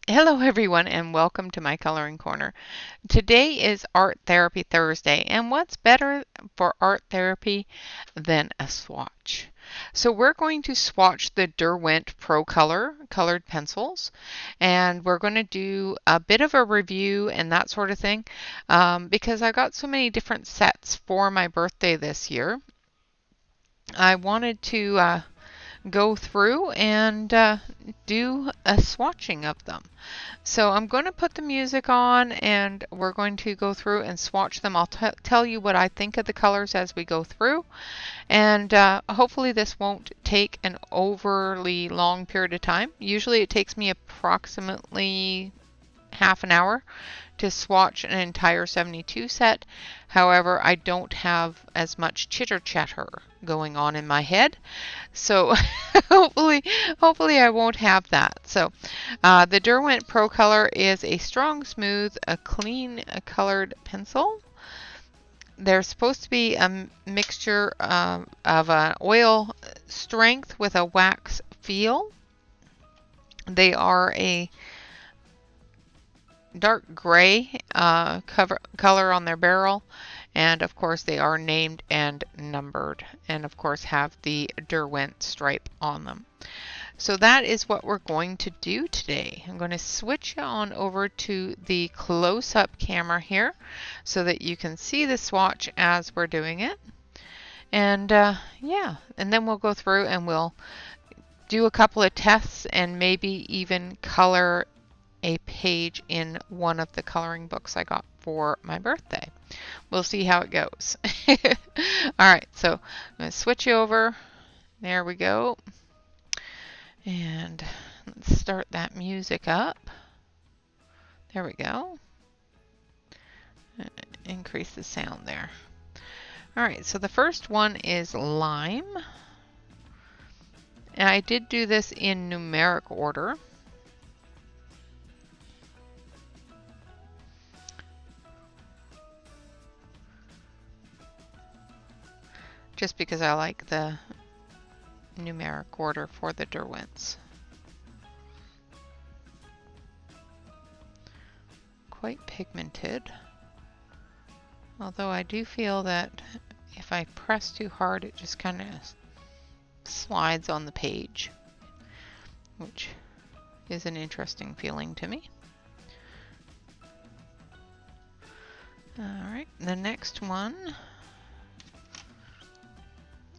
Hello everyone and welcome to my coloring corner. Today is Art Therapy Thursday, and what's better for art therapy than a swatch? So we're going to swatch the Derwent Procolor colored pencils, and we're going to do a bit of a review and that sort of thing because I got so many different sets for my birthday this year. I wanted to go through and do a swatching of them. So I'm going to put the music on and we're going to go through and swatch them. I'll tell you what I think of the colors as we go through. And hopefully this won't take an overly long period of time. Usually it takes me approximately half an hour to swatch an entire 72 set. However, I don't have as much chitter chatter going on in my head, so hopefully I won't have that. So the Derwent Procolor is a strong, smooth, a clean colored pencil. They're supposed to be a mixture of an oil strength with a wax feel. They are a dark gray color on their barrel, and of course they are named and numbered, and of course have the Derwent stripe on them. So that is what we're going to do today. I'm going to switch on over to the close-up camera here so that you can see the swatch as we're doing it. And yeah, and then we'll go through and we'll do a couple of tests and maybe even color a page in one of the coloring books I got for my birthday. We'll see how it goes. All right, so I'm going to switch over. There we go. And let's start that music up. There we go. Increase the sound there. All right, so the first one is Lime. And I did do this in numeric order. Just because I like the numeric order for the Derwents. Quite pigmented. Although I do feel that if I press too hard, it just kind of slides on the page, which is an interesting feeling to me. Alright, the next one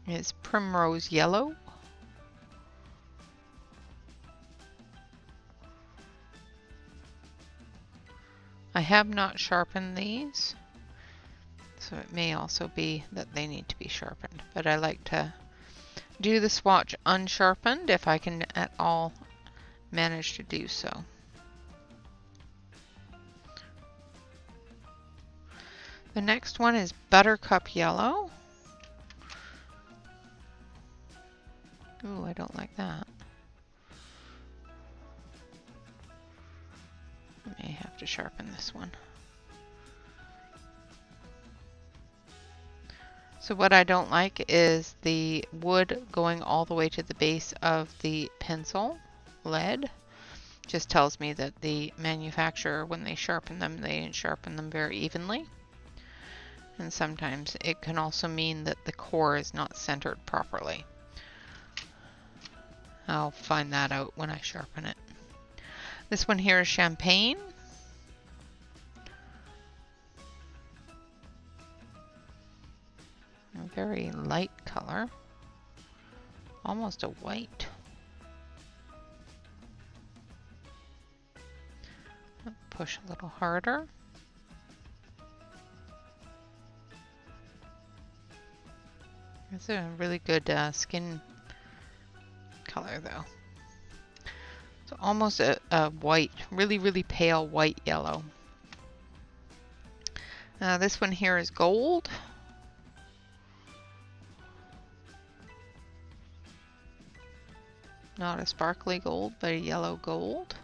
is Primrose Yellow. I have not sharpened these, so it may also be that they need to be sharpened, but I like to do the swatch unsharpened if I can at all manage to do so. The next one is Buttercup Yellow. Ooh, I don't like that. I may have to sharpen this one. So what I don't like is the wood going all the way to the base of the pencil lead. Just tells me that the manufacturer, when they sharpen them, they didn't sharpen them very evenly. And sometimes it can also mean that the core is not centered properly. I'll find that out when I sharpen it. This one here is Champagne. A very light color. Almost a white. Push a little harder. It's a really good skin color though. almost a white, really, really pale white yellow. This one here is gold. Not a sparkly gold, but a yellow gold.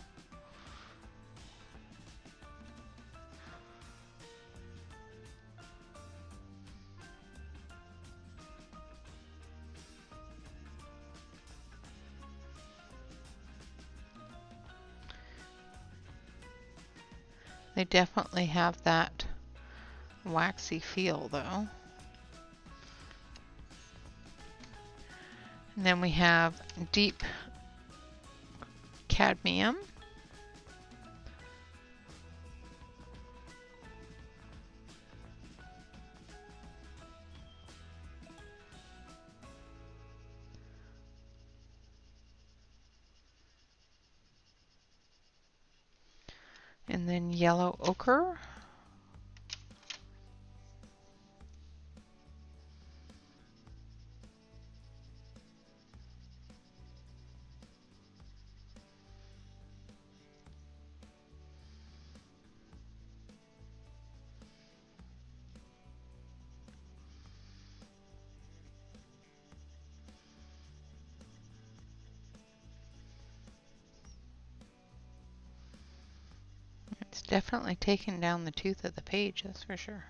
They definitely have that waxy feel though. And then we have deep cadmium. And then yellow ochre. It's definitely taking down the tooth of the page, that's for sure.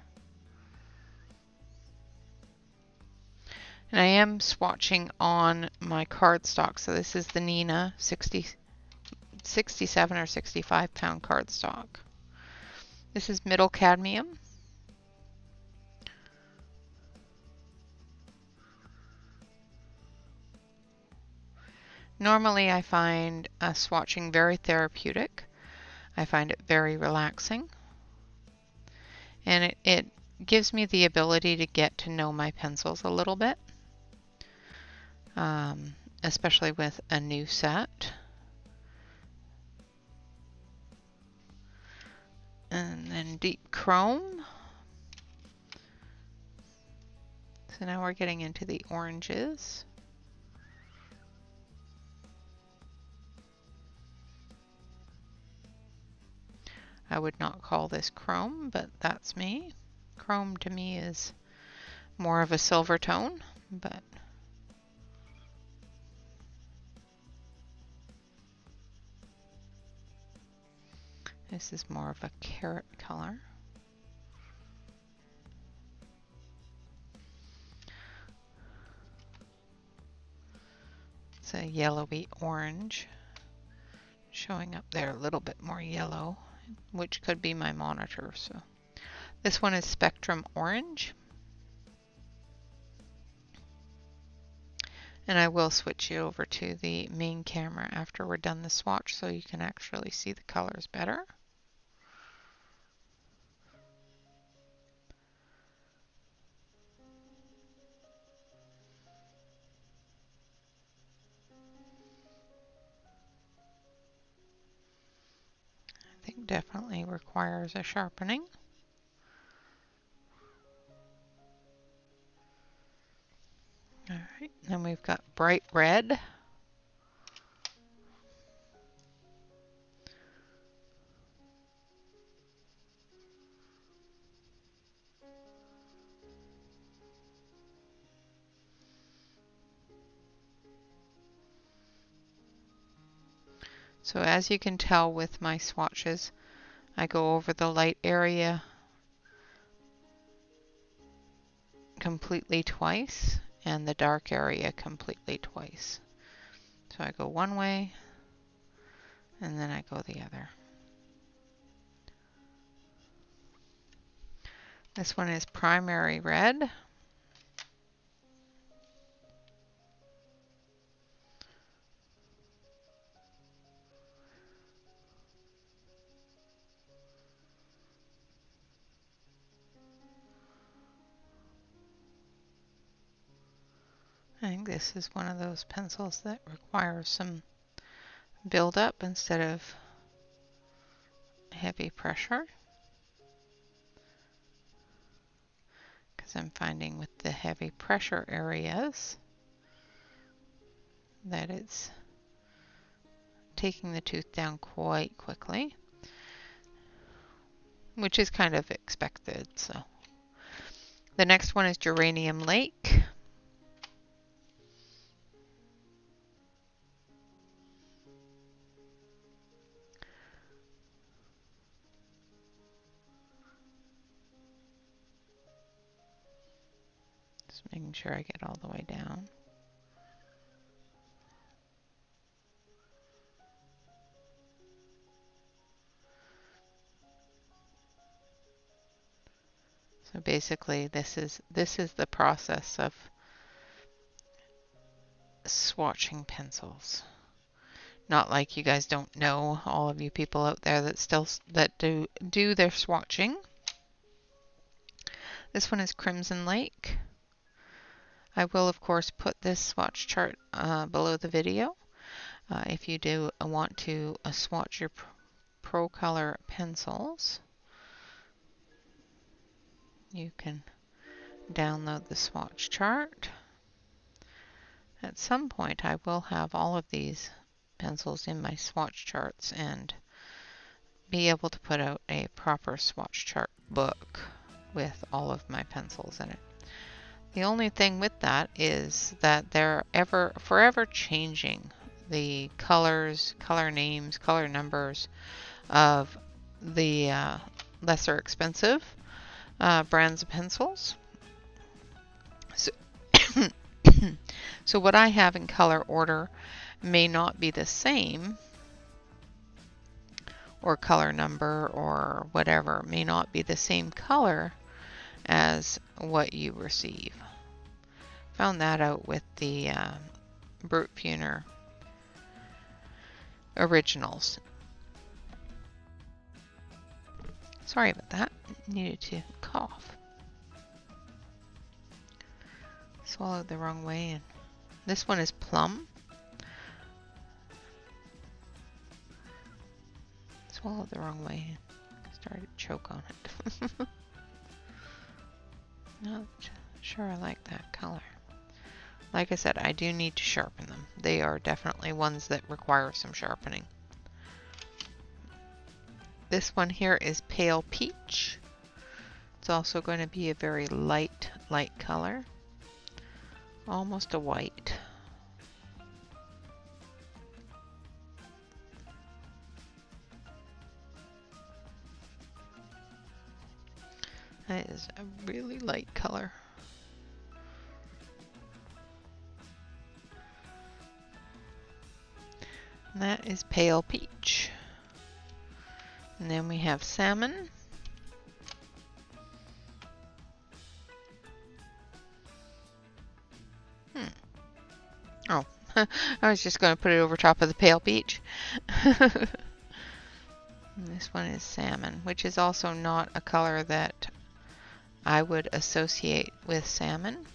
And I am swatching on my cardstock. So this is the Nina 67 or 65 pound cardstock. This is middle cadmium. Normally I find swatching very therapeutic. I find it very relaxing. And it gives me the ability to get to know my pencils a little bit. Especially with a new set. And then deep chrome. So now we're getting into the oranges. I would not call this chrome, but that's me. Chrome to me is more of a silver tone, but this is more of a carrot color. It's a yellowy orange showing up there, a little bit more yellow, which could be my monitor. So this one is Spectrum Orange. And I will switch you over to the main camera after we're done the swatch so you can actually see the colors better. I think definitely requires a sharpening. All right, then we've got bright red. So as you can tell with my swatches, I go over the light area completely twice and the dark area completely twice. So I go one way and then I go the other. This one is primary red. I think this is one of those pencils that requires some build up instead of heavy pressure. Because I'm finding with the heavy pressure areas that it's taking the tooth down quite quickly, which is kind of expected. So the next one is Geranium Lake. Just making sure I get all the way down. So basically this is the process of swatching pencils. Not like you guys don't know, all of you people out there that do their swatching. This one is Crimson Lake. I will of course put this swatch chart below the video. If you do want to swatch your Procolor pencils, you can download the swatch chart. At some point I will have all of these pencils in my swatch charts and be able to put out a proper swatch chart book with all of my pencils in it. The only thing with that is that they're forever changing the colors, color names, color numbers of the lesser expensive brands of pencils. So, so what I have in color order may not be the same, or color number or whatever may not be the same color as what you receive. Found that out with the Brute Puner originals. Sorry about that. Needed to cough. Swallowed the wrong way. And this one is Plum. Swallowed the wrong way and started to choke on it. Not sure I like that color. Like I said, I do need to sharpen them. They are definitely ones that require some sharpening. This one here is Pale Peach. It's also going to be a very light color. Almost a white. That is a really light color. And that is Pale Peach. And then we have Salmon. Oh, I was just going to put it over top of the Pale Peach. This one is Salmon, which is also not a color that I would associate with salmon.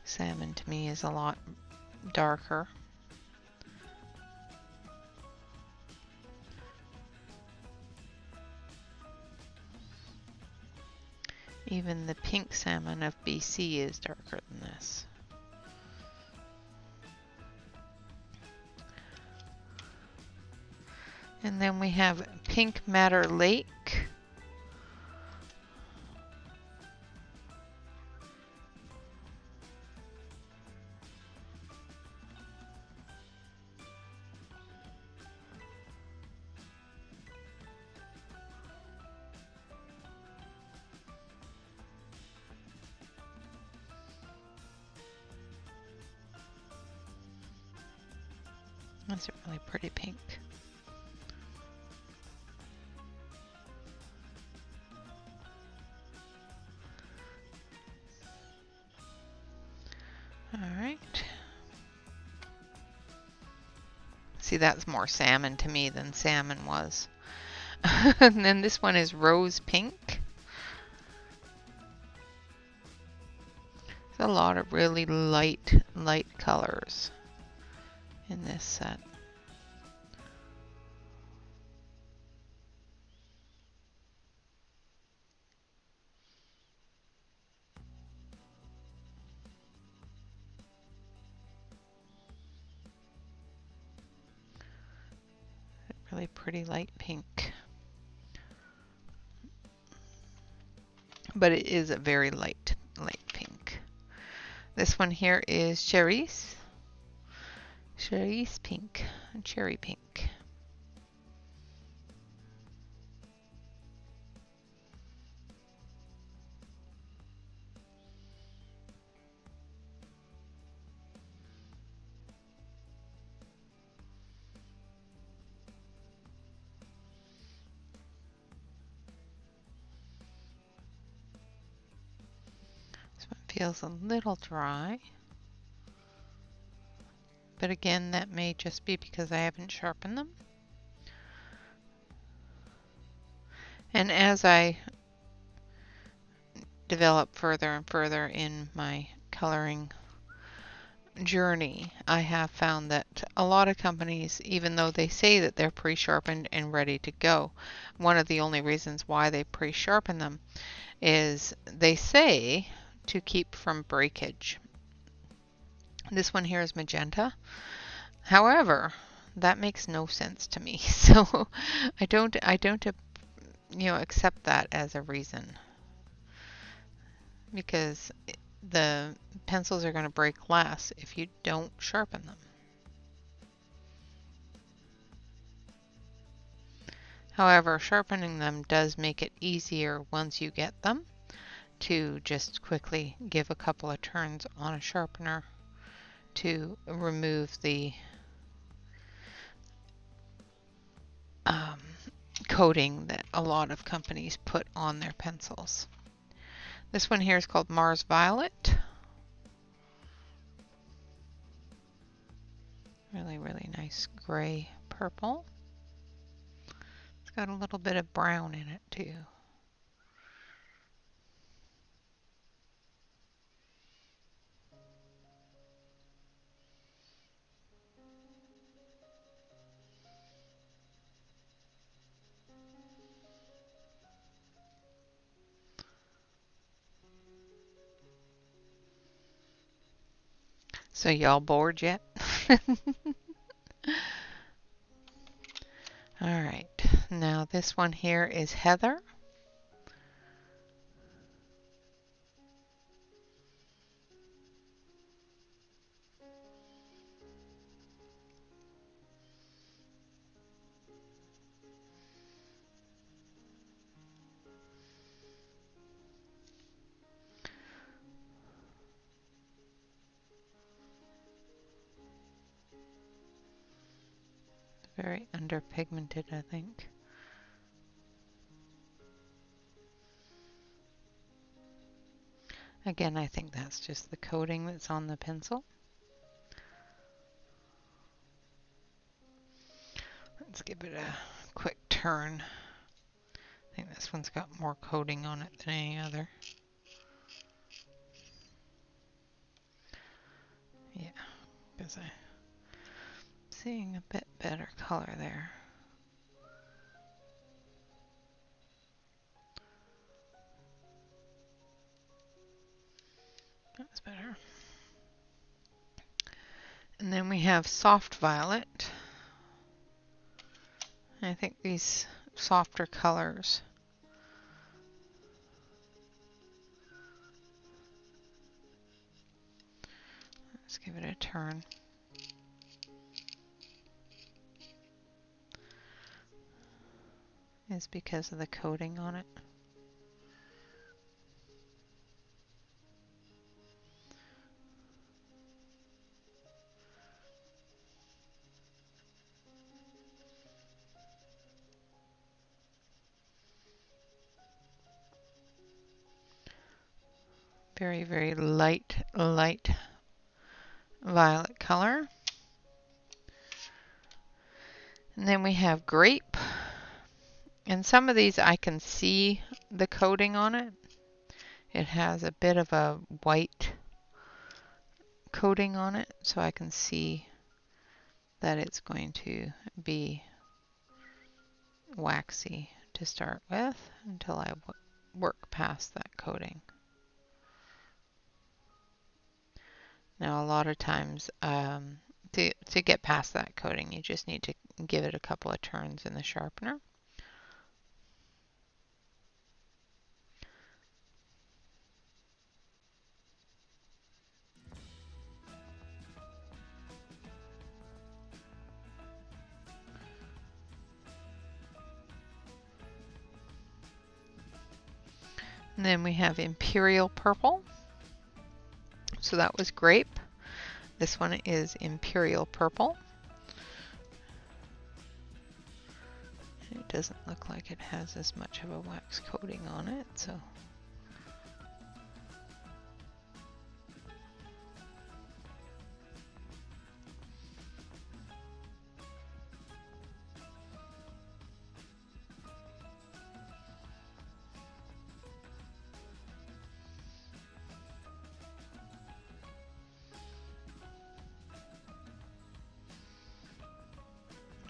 Salmon to me is a lot darker. Even the pink salmon of BC is darker than this. And then we have Pink Matter Lake. That's a really pretty pink. Alright. See, that's more salmon to me than salmon was. And then this one is Rose Pink. There's a lot of really light colors in this set. really pretty light pink. But it is a very light pink. This one here is Cherise pink, cherry pink. This one feels a little dry. But again, that may just be because I haven't sharpened them. And as I develop further and further in my coloring journey, I have found that a lot of companies, even though they say that they're pre-sharpened and ready to go, one of the only reasons why they pre-sharpen them is they say to keep from breakage. This one here is magenta. However, that makes no sense to me. So I don't accept that as a reason, because the pencils are going to break less if you don't sharpen them. However, sharpening them does make it easier once you get them to just quickly give a couple of turns on a sharpener to remove the coating that a lot of companies put on their pencils. This one here is called Mars Violet. Really, really nice gray purple. It's got a little bit of brown in it too. So y'all bored yet? Alright, now this one here is Heather. Very underpigmented, I think. Again, I think that's just the coating that's on the pencil. Let's give it a quick turn. I think this one's got more coating on it than any other. Yeah, because I'm seeing a bit better color there. That's better. And then we have Soft Violet. I think these softer colors let's give it a turn. Is because of the coating on it. Very, very light violet color. And then we have Grape. And some of these I can see the coating on it. It has a bit of a white coating on it, so I can see that it's going to be waxy to start with until I work past that coating. Now a lot of times To get past that coating, you just need to give it a couple of turns in the sharpener. And then we have Imperial Purple. So that was grape. This one is Imperial Purple. It doesn't look like it has as much of a wax coating on it, so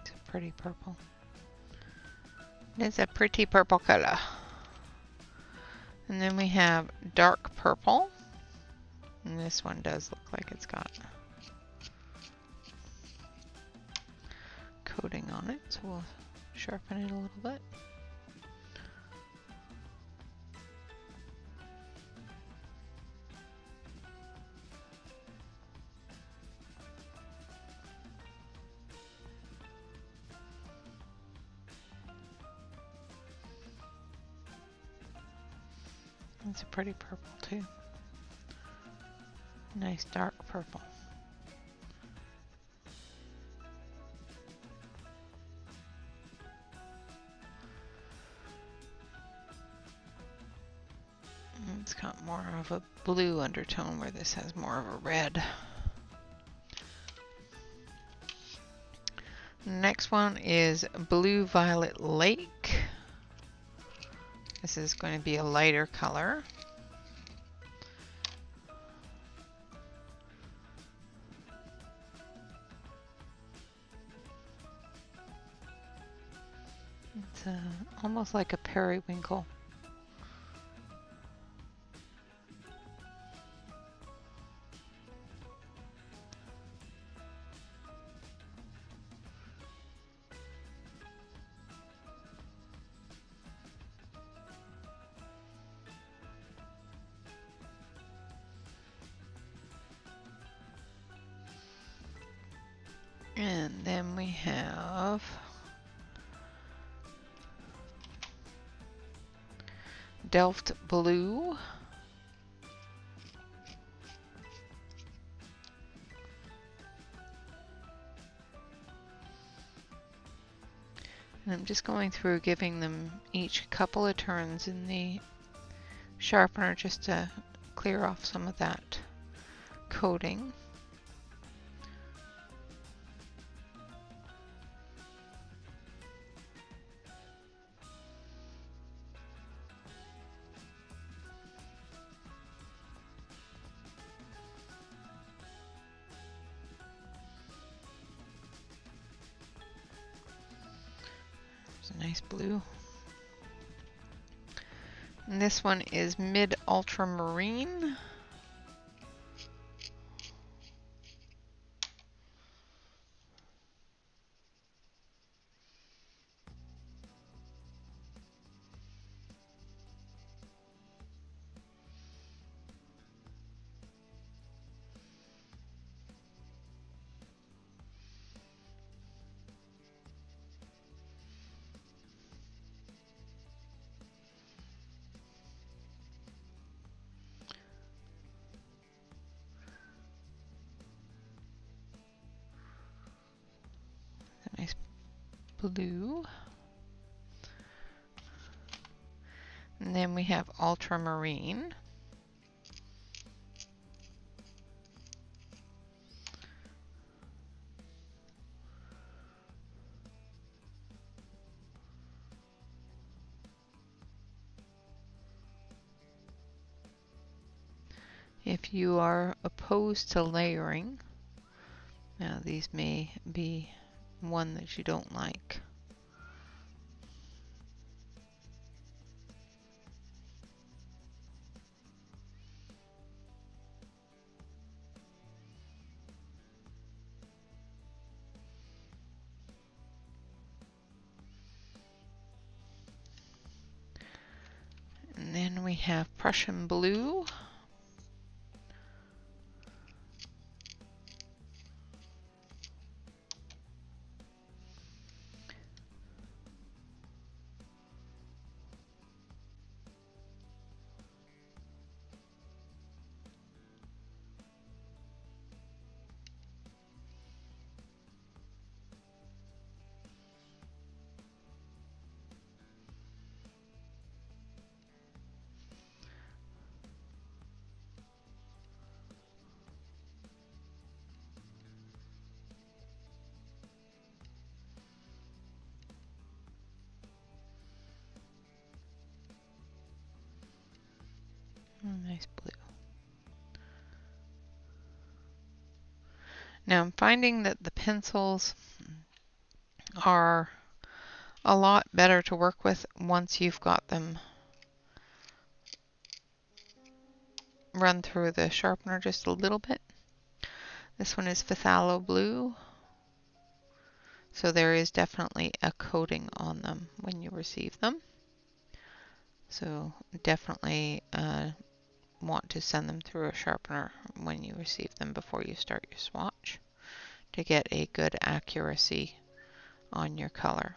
it's a pretty purple. It's a pretty purple color. And then we have dark purple. And this one does look like it's got coating on it, so we'll sharpen it a little bit. It's a pretty purple too. Nice dark purple. It's got more of a blue undertone where this has more of a red. Next one is Blue Violet Lake. This is going to be a lighter color. It's almost like a periwinkle. And then we have Delft Blue. And I'm just going through giving them each a couple of turns in the sharpener just to clear off some of that coating. A nice blue. And this one is Mid Ultramarine. A nice blue. And then we have Ultramarine. If you are opposed to layering, now these may be one that you don't like. have Prussian blue. Nice blue. Now I'm finding that the pencils are a lot better to work with once you've got them run through the sharpener just a little bit. This one is phthalo blue, so there is definitely a coating on them when you receive them. So definitely want to send them through a sharpener when you receive them before you start your swatch to get a good accuracy on your color.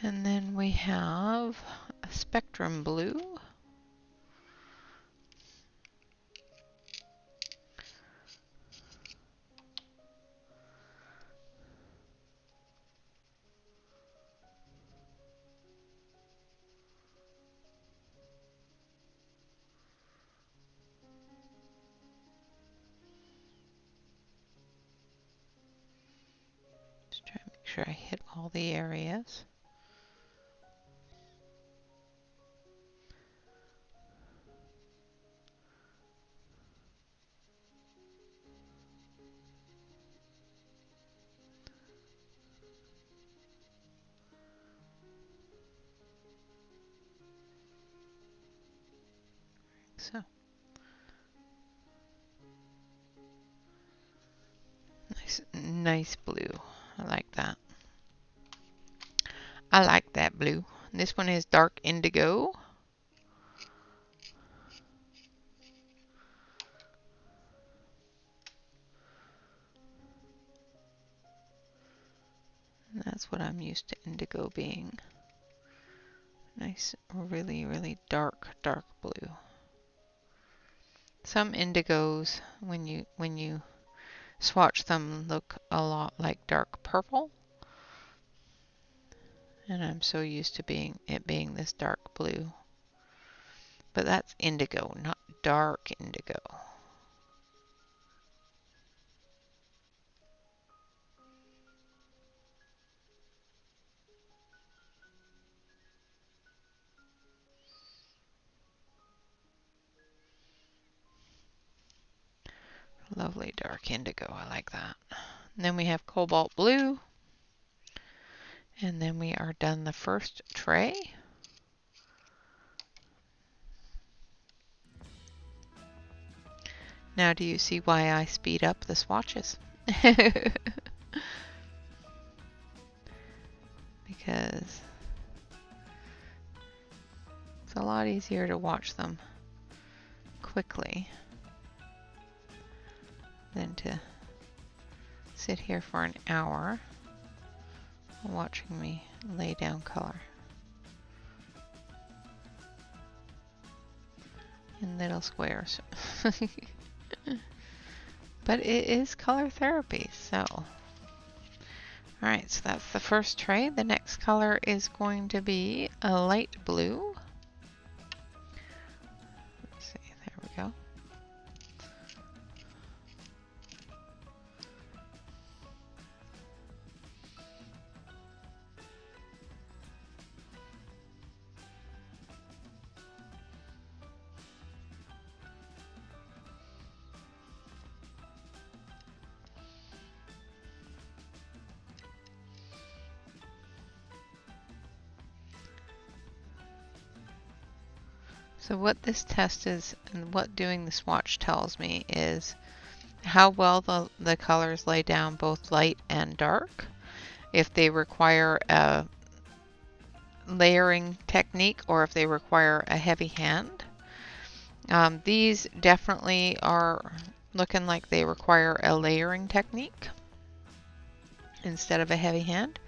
And then we have a spectrum blue. Just try to make sure I hit all the areas. So nice blue. I like that. I like that blue. This one is dark indigo. And that's what I'm used to indigo being. Nice, really, really dark, dark blue. Some indigos, when you swatch them, look a lot like dark purple. And I'm so used to it being this dark blue. But that's indigo, not dark indigo. Lovely dark indigo, I like that. And then we have cobalt blue. And then we are done the first tray. Now do you see why I speed up the swatches? Because it's a lot easier to watch them quickly than to sit here for an hour watching me lay down color in little squares. But it is color therapy, so. Alright, so that's the first tray. The next color is going to be a light blue. Let's see, there we go. So what this test is, and what doing the swatch tells me, is how well the colors lay down both light and dark, if they require a layering technique or if they require a heavy hand. These definitely are looking like they require a layering technique instead of a heavy hand.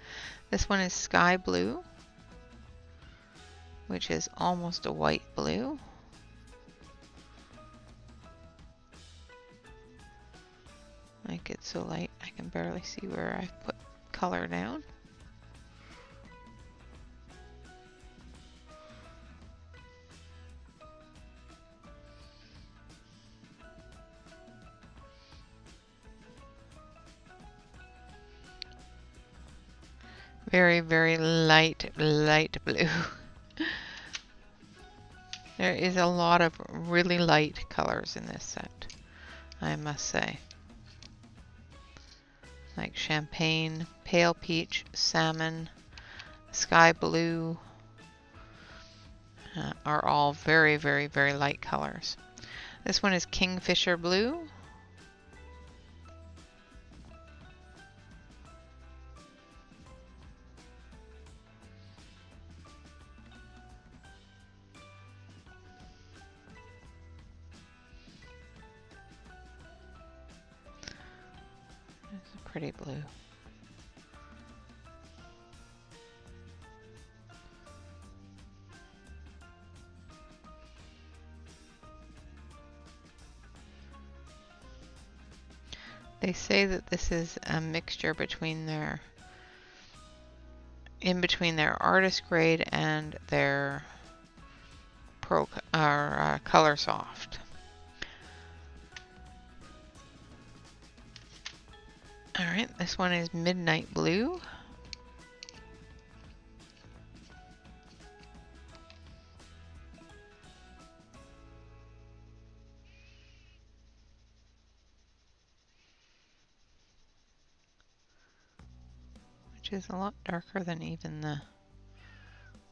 This one is sky blue, which is almost a white blue. Like, it's so light I can barely see where I put color down. Very, very light blue. There is a lot of really light colors in this set, I must say. Like champagne, pale peach, salmon, sky blue are all very, very, very light colors. This one is kingfisher blue. It's a pretty blue. They say that this is a mixture between in between their artist grade and their color soft. Alright, this one is midnight blue. Which is a lot darker than even the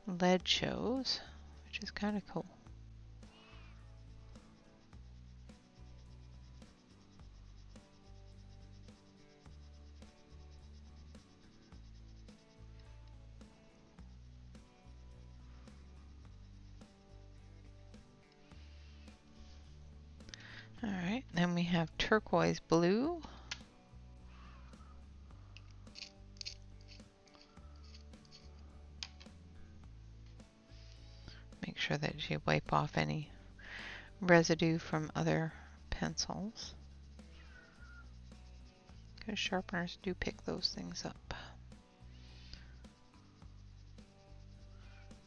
lead shows, which is kind of cool. Alright, then we have turquoise blue. Make sure that you wipe off any residue from other pencils, because sharpeners do pick those things up.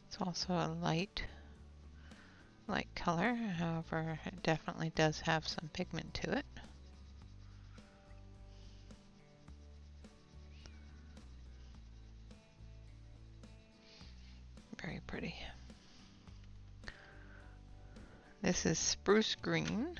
It's also a light color, however it definitely does have some pigment to it. Very pretty. This is spruce green.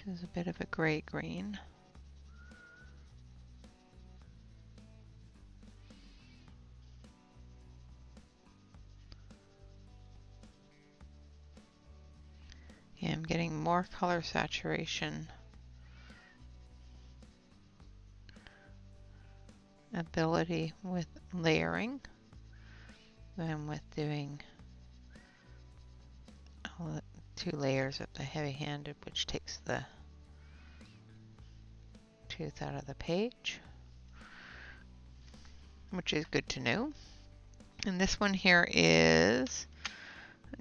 Which is a bit of a gray green. Yeah, I'm getting more color saturation ability with layering than with doing two layers of the heavy-handed, which takes the tooth out of the page, which is good to know. And this one here is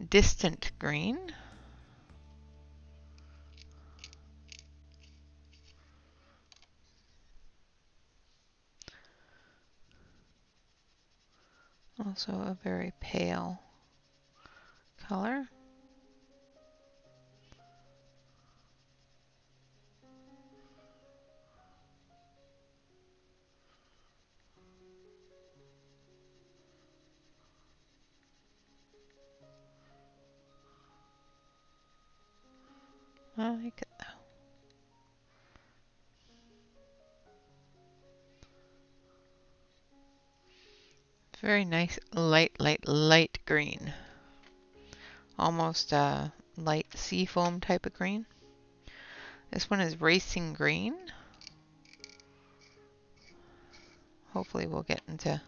distant green. Also a very pale color. I like it though. Very nice, light green. Almost a light seafoam type of green. This one is racing green. Hopefully we'll get into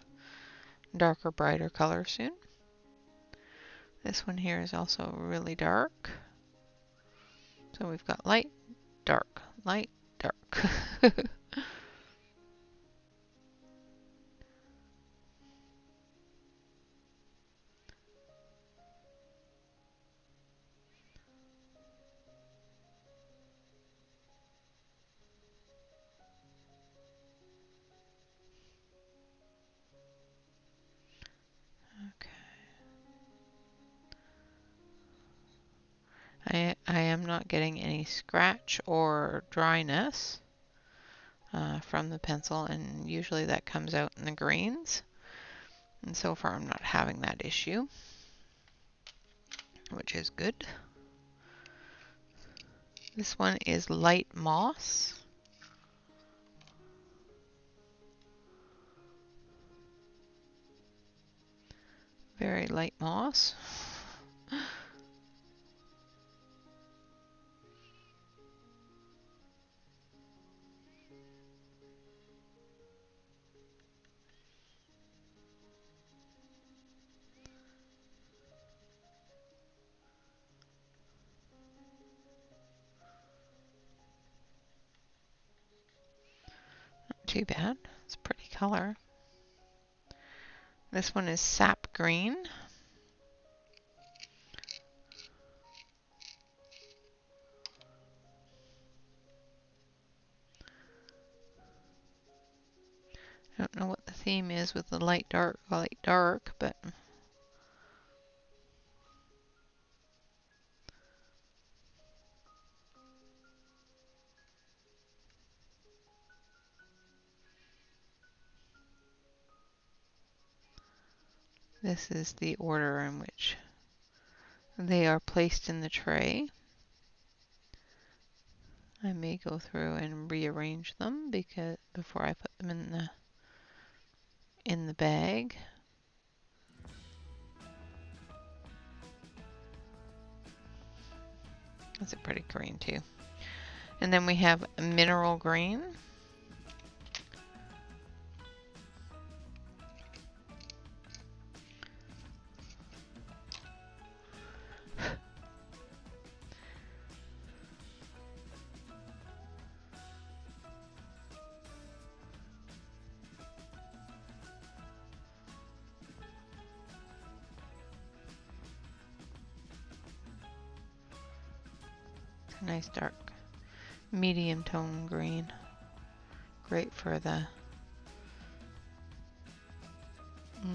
darker, brighter color soon. This one here is also really dark. So we've got light, dark, light, dark. I am not getting any scratch or dryness from the pencil, and usually that comes out in the greens. And so far I'm not having that issue, which is good. This one is light moss. Very light moss. Not too bad. It's a pretty color. This one is sap green. I don't know what the theme is with the light dark, but this is the order in which they are placed in the tray. I may go through and rearrange them because before I put them in the bag. That's a pretty green too. And then we have mineral green. Nice dark medium tone green. Great for the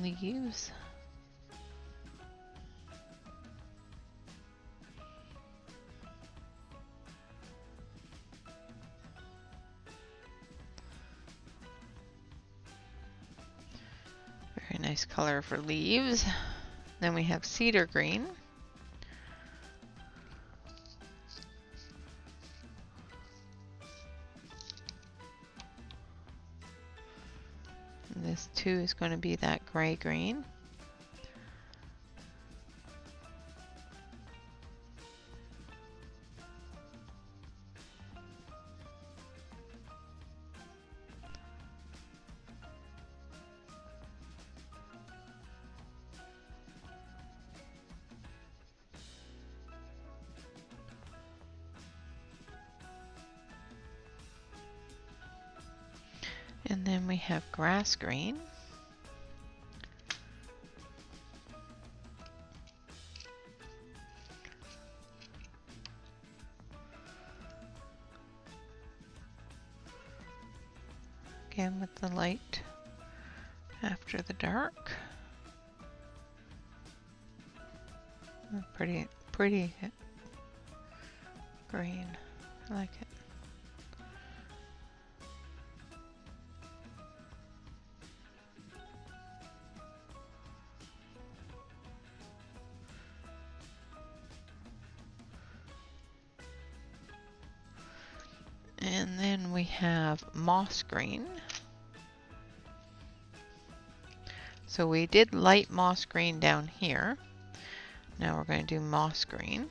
leaves. Very nice color for leaves. Then we have cedar green. This too is going to be that gray green. And then we have grass green. Again with the light after the dark. Pretty green. I like it. have moss green. So we did light moss green down here. Now we're going to do moss green.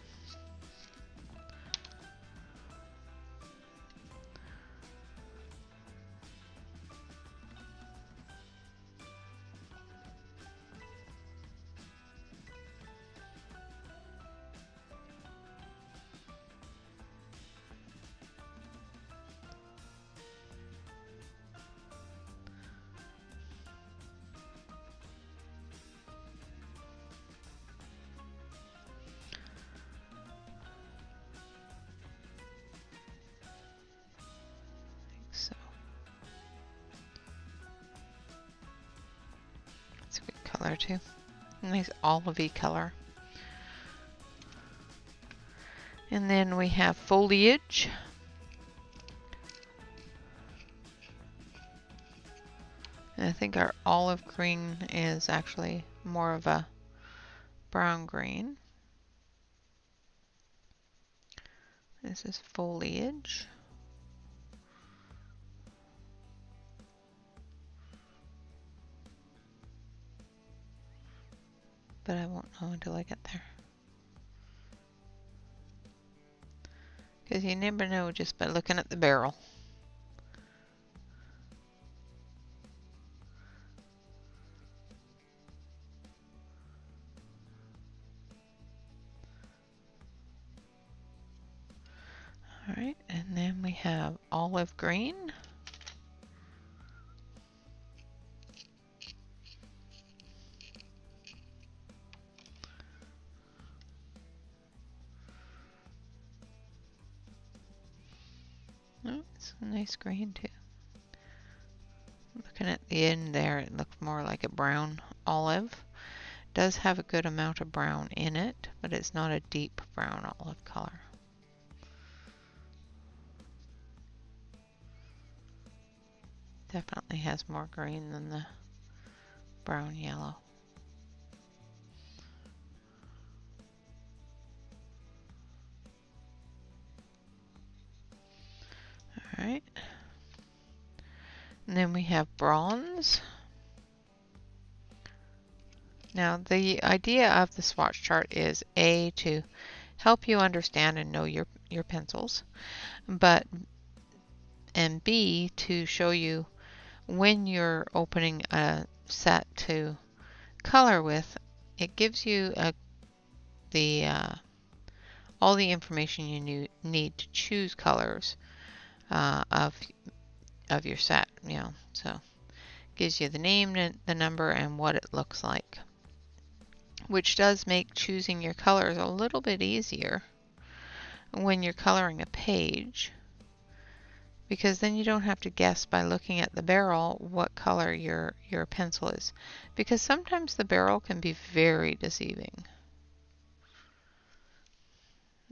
So it's a good color too. Nice olivey color. And then we have foliage. And I think our olive green is actually more of a brown green. This is foliage. But I won't know until I get there. Because you never know just by looking at the barrel. Alright, and then we have olive green. Oh, it's a nice green too. Looking at the end there, it looks more like a brown olive. Does have a good amount of brown in it, but it's not a deep brown olive color. Definitely has more green than the brown yellow. Alright. And then we have bronze. Now the idea of the swatch chart is A, to help you understand and know your pencils, and B, to show you when you're opening a set to color with, it gives you all the information you need to choose colors of your set. So gives you the name, the number, and what it looks like, which does make choosing your colors a little bit easier when you're coloring a page, because then you don't have to guess by looking at the barrel what color your pencil is, because sometimes the barrel can be very deceiving.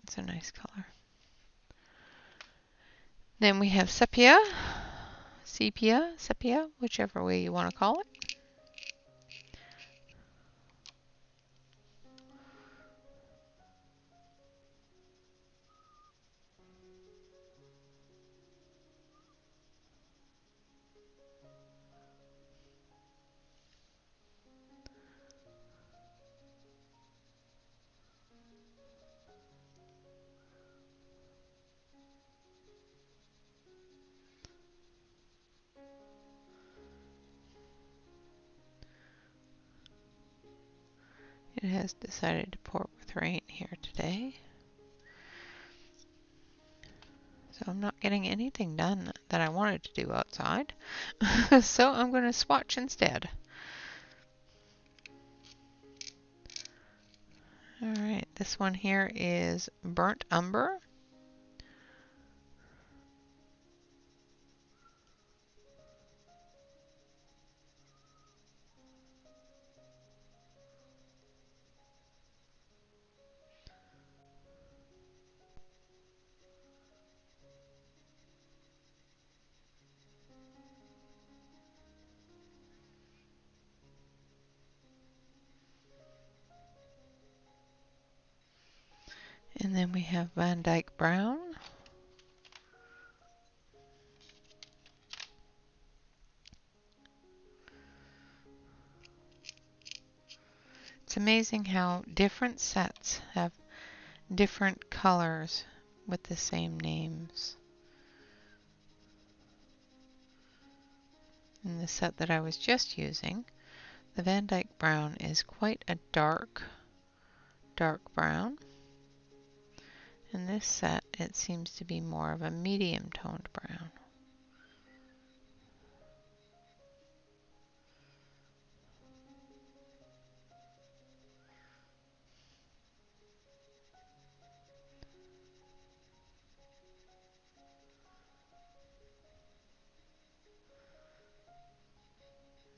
It's a nice color. Then we have sepia, whichever way you want to call it. It has decided to pour with rain here today. So I'm not getting anything done that I wanted to do outside. So I'm going to swatch instead. Alright, this one here is burnt umber. And then we have Van Dyke Brown. It's amazing how different sets have different colors with the same names. In the set that I was just using, the Van Dyke Brown is quite a dark brown. In this set, it seems to be more of a medium toned brown.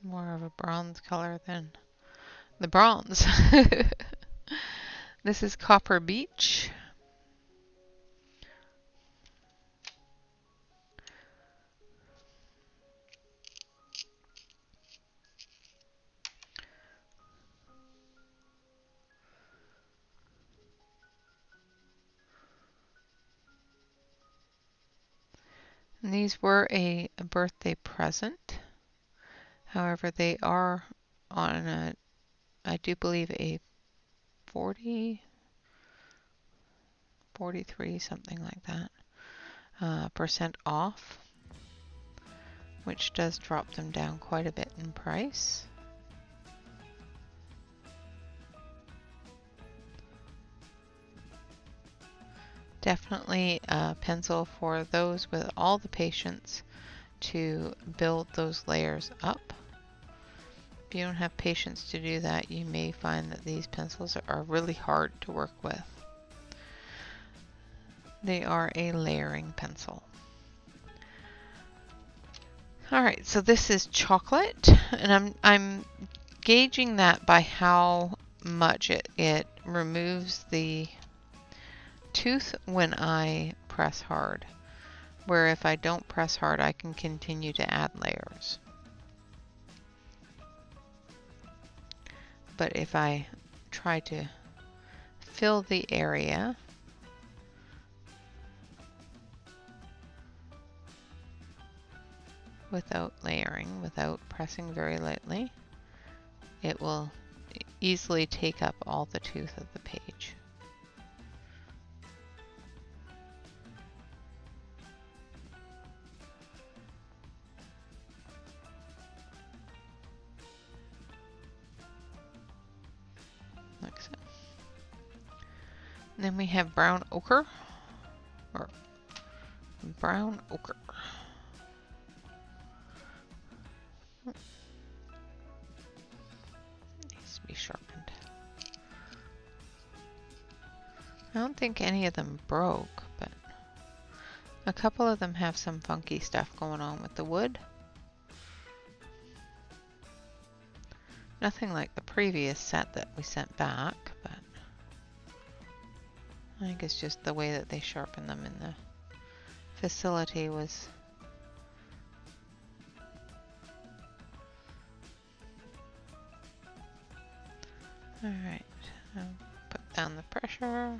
More of a bronze color than the bronze. This is Copper Beach. And these were a birthday present. However, they are on a, I do believe, a 40, 43, something like that, percent off, which does drop them down quite a bit in price. Definitely a pencil for those with all the patience to build those layers up. If you don't have patience to do that, you may find that these pencils are really hard to work with. They are a layering pencil. Alright, so this is chocolate, and I'm gauging that by how much it removes the tooth when I press hard, where if I don't press hard, I can continue to add layers. But if I try to fill the area without layering, without pressing very lightly, it will easily take up all the tooth of the page. Like so. And then we have brown ochre, or brown ochre. Needs to be sharpened. I don't think any of them broke, but a couple of them have some funky stuff going on with the wood. Nothing like the previous set that we sent back, but I think it's just the way that they sharpen them in the facility was alright. I'll put down the pressure.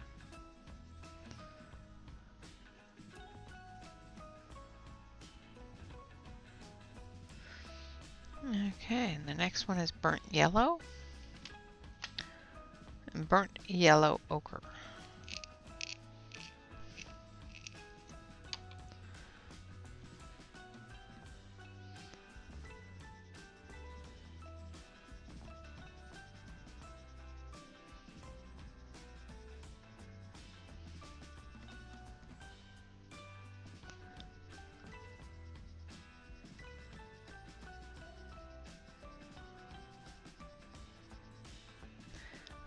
Okay, and the next one is burnt yellow and burnt yellow ochre.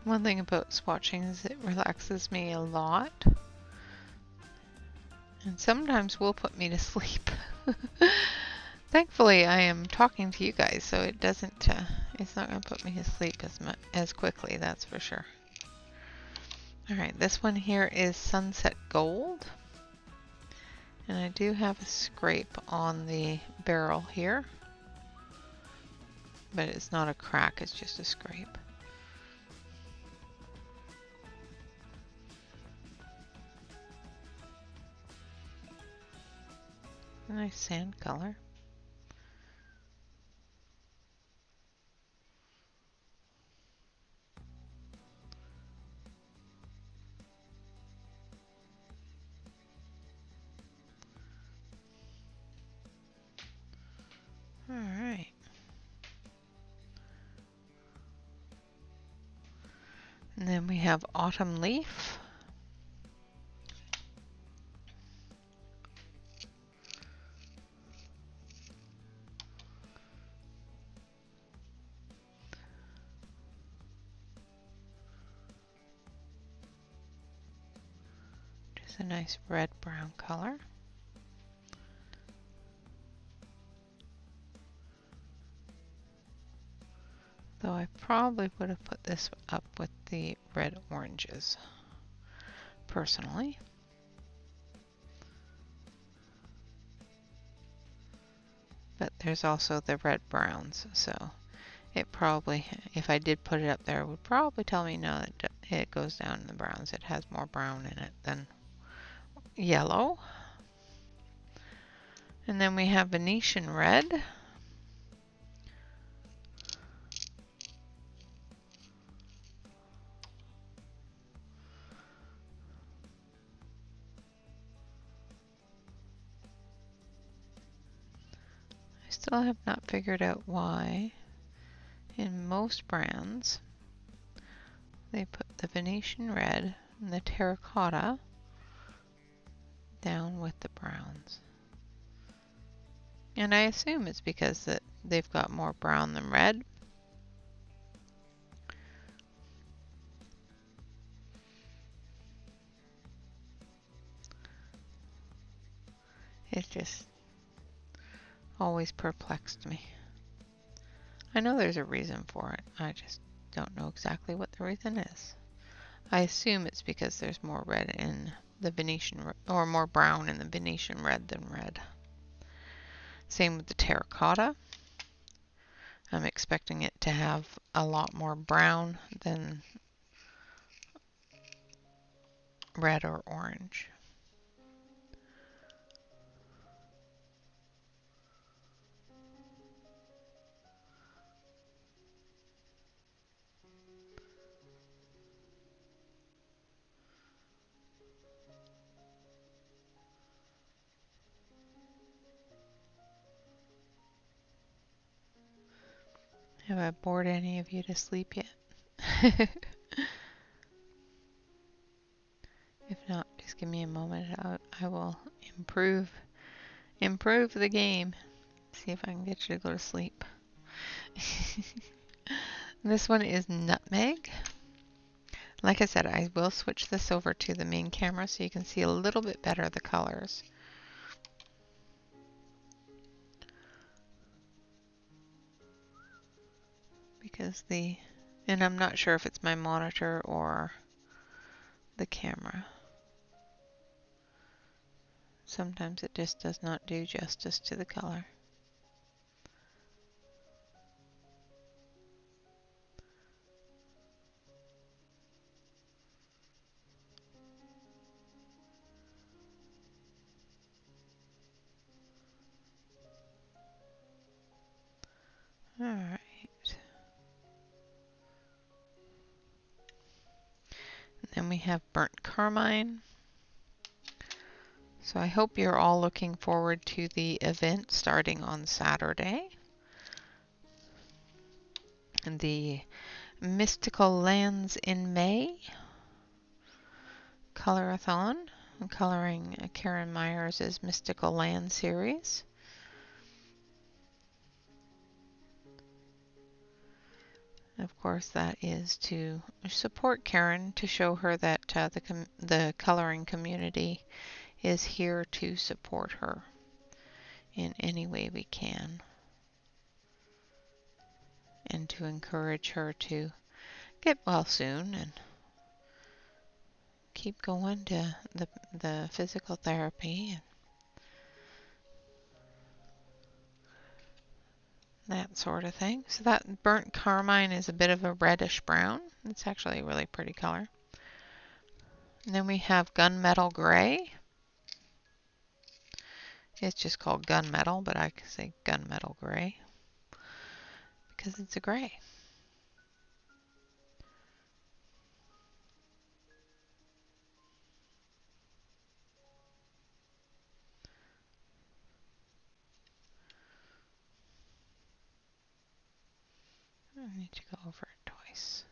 One thing about swatching is it relaxes me a lot, and sometimes will put me to sleep. Thankfully, I am talking to you guys, so it doesn't. It's not going to put me to sleep as quickly. That's for sure. All right, this one here is Sunset Gold, and I do have a scrape on the barrel here, but it's not a crack. It's just a scrape. Nice sand color. then we have Autumn Leaf. Just a nice red-brown color. Though I probably would have put this up with the red oranges, personally. But there's also the red browns, so it probably, if I did put it up there, it would probably tell me no, it goes down in the browns. It has more brown in it than yellow. And then we have Venetian red. I still have not figured out why in most brands they put the Venetian red and the terracotta down with the browns. And I assume it's because that they've got more brown than red. It just always perplexed me. I know there's a reason for it. I just don't know exactly what the reason is. I assume it's because there's more red in the Venetian, or more brown in the Venetian red than red. Same with the terracotta. I'm expecting it to have a lot more brown than red or orange. Have I bored any of you to sleep yet? If not, just give me a moment. I will improve the game. See if I can get you to go to sleep. This one is Nutmeg. Like I said, I will switch this over to the main camera so you can see a little bit better the colors. Because and I'm not sure if it's my monitor or the camera. Sometimes it just does not do justice to the color. Alright. Then we have Burnt Carmine. So I hope you're all looking forward to the event starting on Saturday. The Mystical Lands in May Colorathon. I'm coloring Karen Myers' Mystical Land series. Of course, that is to support Karen, to show her that the coloring community is here to support her in any way we can, and to encourage her to get well soon and keep going to the physical therapy and that sort of thing. So that Burnt Carmine is a bit of a reddish brown. It's actually a really pretty color. And then we have Gunmetal Gray. It's just called Gunmetal, but I can say Gunmetal Gray because it's a gray. I need to go over it twice.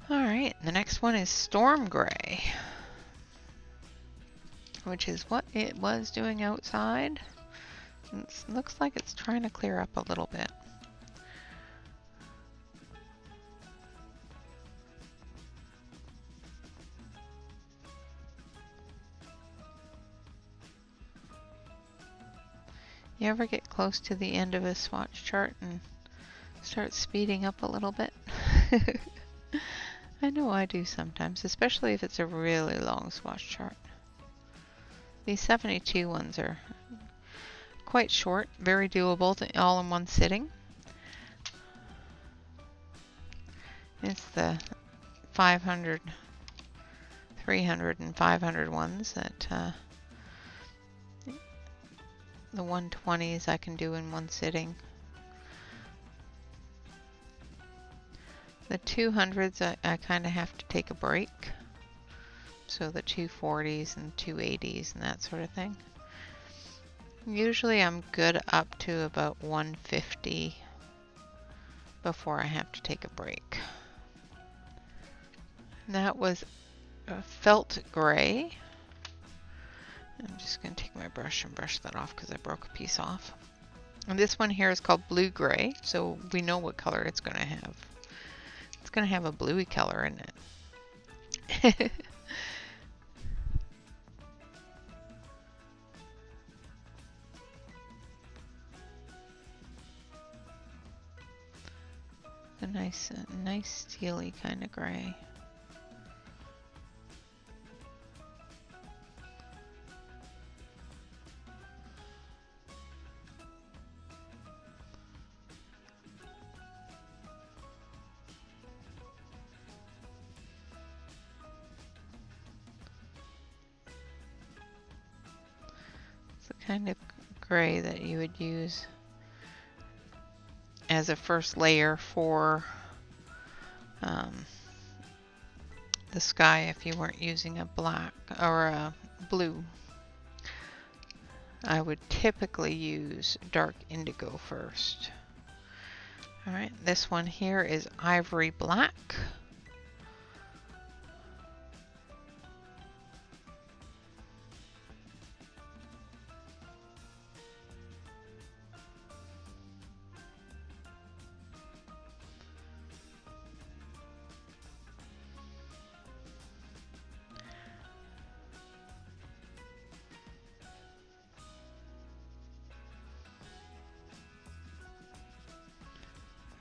Alright, the next one is Storm Gray, which is what it was doing outside. It looks like it's trying to clear up a little bit. You ever get close to the end of a swatch chart and start speeding up a little bit? I know I do sometimes, especially if it's a really long swatch chart. These 72 ones are quite short, very doable, all in one sitting. It's the 500, 300, and 500 ones that the 120s I can do in one sitting. The 200s I kind of have to take a break. So the 240s and 280s and that sort of thing. Usually I'm good up to about 150 before I have to take a break. That was a felt gray. I'm just going to take my brush and brush that off because I broke a piece off. And this one here is called blue gray, so we know what color it's going to have. It's going to have a bluey color in it. A nice steely kind of gray. It's the kind of gray that you would use as a first layer for the sky if you weren't using a black or a blue. I would typically use dark indigo first. Alright, this one here is ivory black.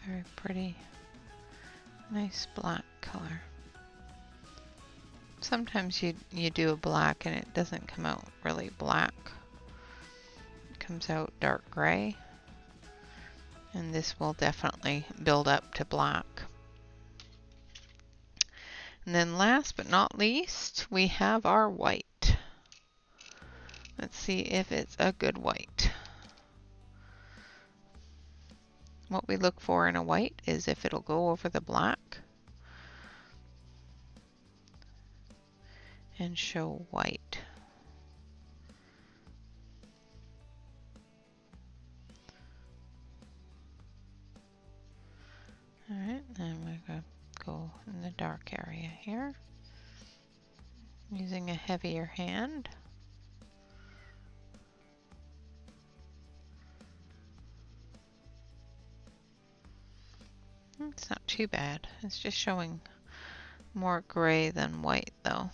Very pretty, nice black color. Sometimes you do a black and it doesn't come out really black. It comes out dark gray. And this will definitely build up to black. And then last but not least, we have our white. Let's see if it's a good white. What we look for in a white is if it'll go over the black and show white. Alright, then we're going to go in the dark area here using a heavier hand. It's not too bad. It's just showing more gray than white though,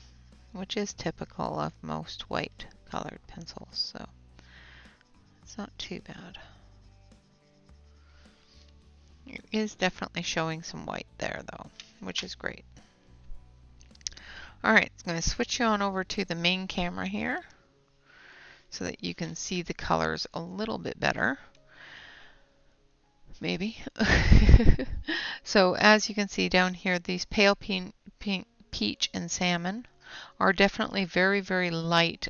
which is typical of most white colored pencils, so it's not too bad. It is definitely showing some white there though, which is great. Alright, I'm going to switch you on over to the main camera here so that you can see the colors a little bit better. Maybe. So as you can see down here, these pale pink, peach, and salmon are definitely very light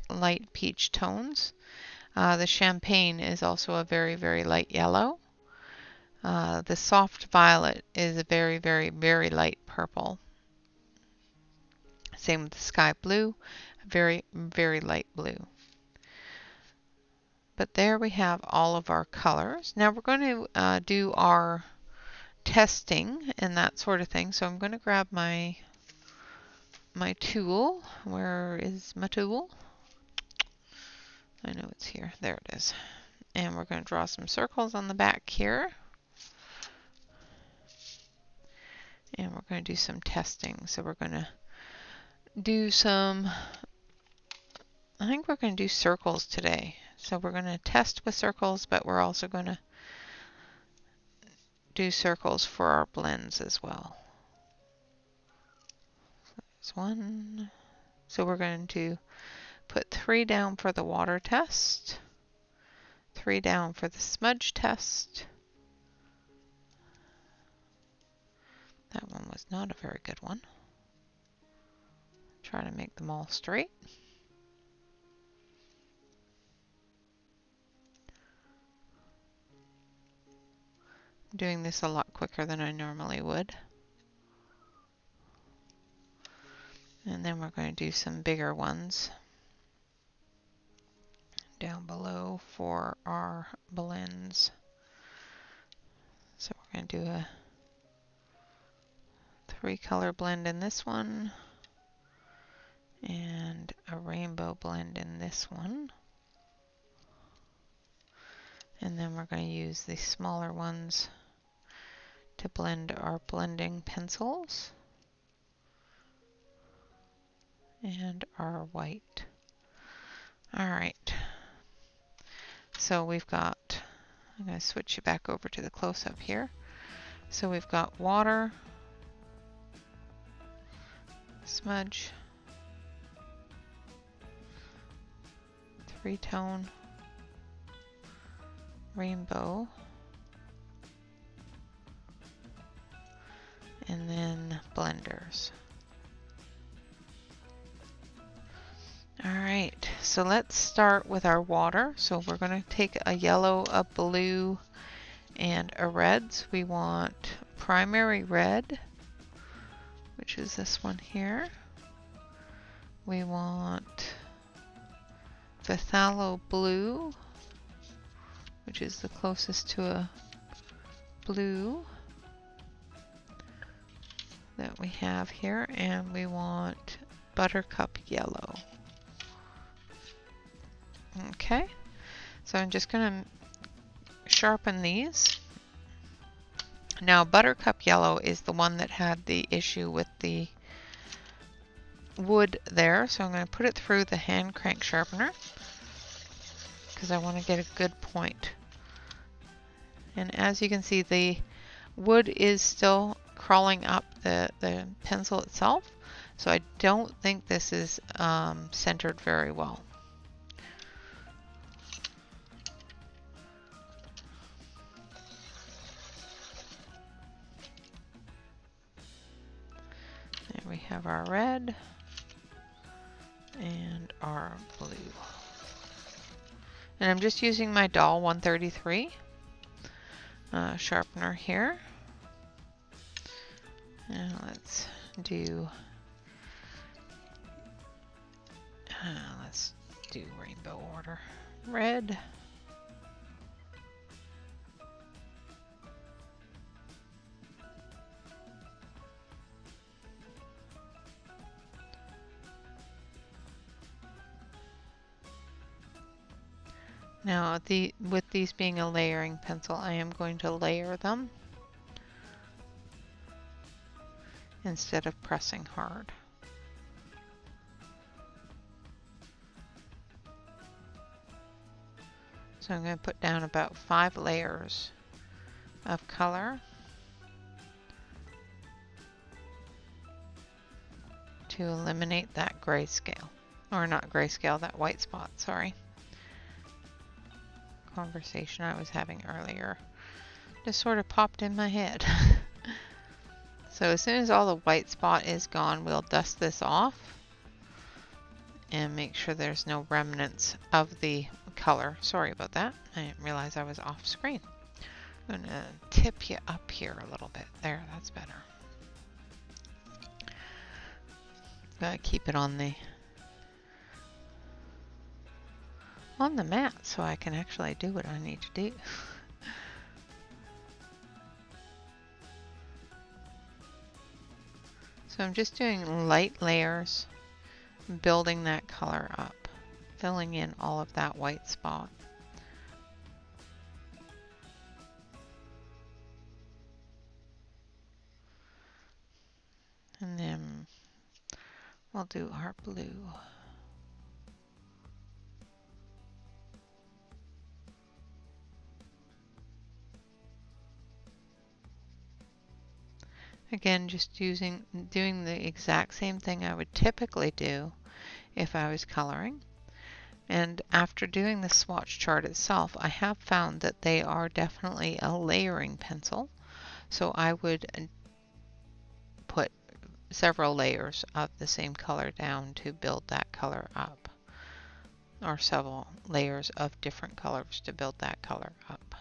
peach tones. The champagne is also a very light yellow. The soft violet is a very light purple. Same with the sky blue, very light blue. But there we have all of our colors. Now we're going to do our testing and that sort of thing. So I'm going to grab my tool. Where is my tool? I know it's here. There it is. And we're going to draw some circles on the back here. And we're going to do some testing. So we're going to do some, I think we're going to do circles today. So we're going to test with circles, but we're also going to do circles for our blends as well. There's one. So we're going to put 3 down for the water test, 3 down for the smudge test. That one was not a very good one. Try to make them all straight. I'm doing this a lot quicker than I normally would. And then we're going to do some bigger ones down below for our blends. So we're going to do a 3-color blend in this one and a rainbow blend in this one. And then we're going to use the smaller ones to blend our blending pencils and our white. Alright, so we've got, I'm going to switch you back over to the close-up here. So we've got water, smudge, 3-tone, rainbow, and then blenders. Alright, so let's start with our water. So we're going to take a yellow, a blue, and a red. So we want primary red, which is this one here. We want phthalo blue, which is the closest to a blue that we have here, and we want buttercup yellow. Okay, so I'm just going to sharpen these. Now buttercup yellow is the one that had the issue with the wood there, so I'm going to put it through the hand crank sharpener because I want to get a good point. And as you can see, the wood is still crawling up the pencil itself, so I don't think this is centered very well. There we have our red and our blue. And I'm just using my Doll 133 sharpener here. And let's do rainbow order. Red, now with these being a layering pencil, I am going to layer them instead of pressing hard. So I'm going to put down about 5 layers of color to eliminate that grayscale, or not grayscale, that white spot, sorry. Conversation I was having earlier just sort of popped in my head. So as soon as all the white spot is gone, we'll dust this off and make sure there's no remnants of the color. Sorry about that. I didn't realize I was off screen. I'm going to tip you up here a little bit. There, that's better. Gotta keep it on the mat so I can actually do what I need to do. So I'm just doing light layers, building that color up, filling in all of that white spot. And then we'll do our blue. Again, just doing the exact same thing I would typically do if I was coloring. And after doing the swatch chart itself, I have found that they are definitely a layering pencil. So I would put several layers of the same color down to build that color up, or several layers of different colors to build that color up.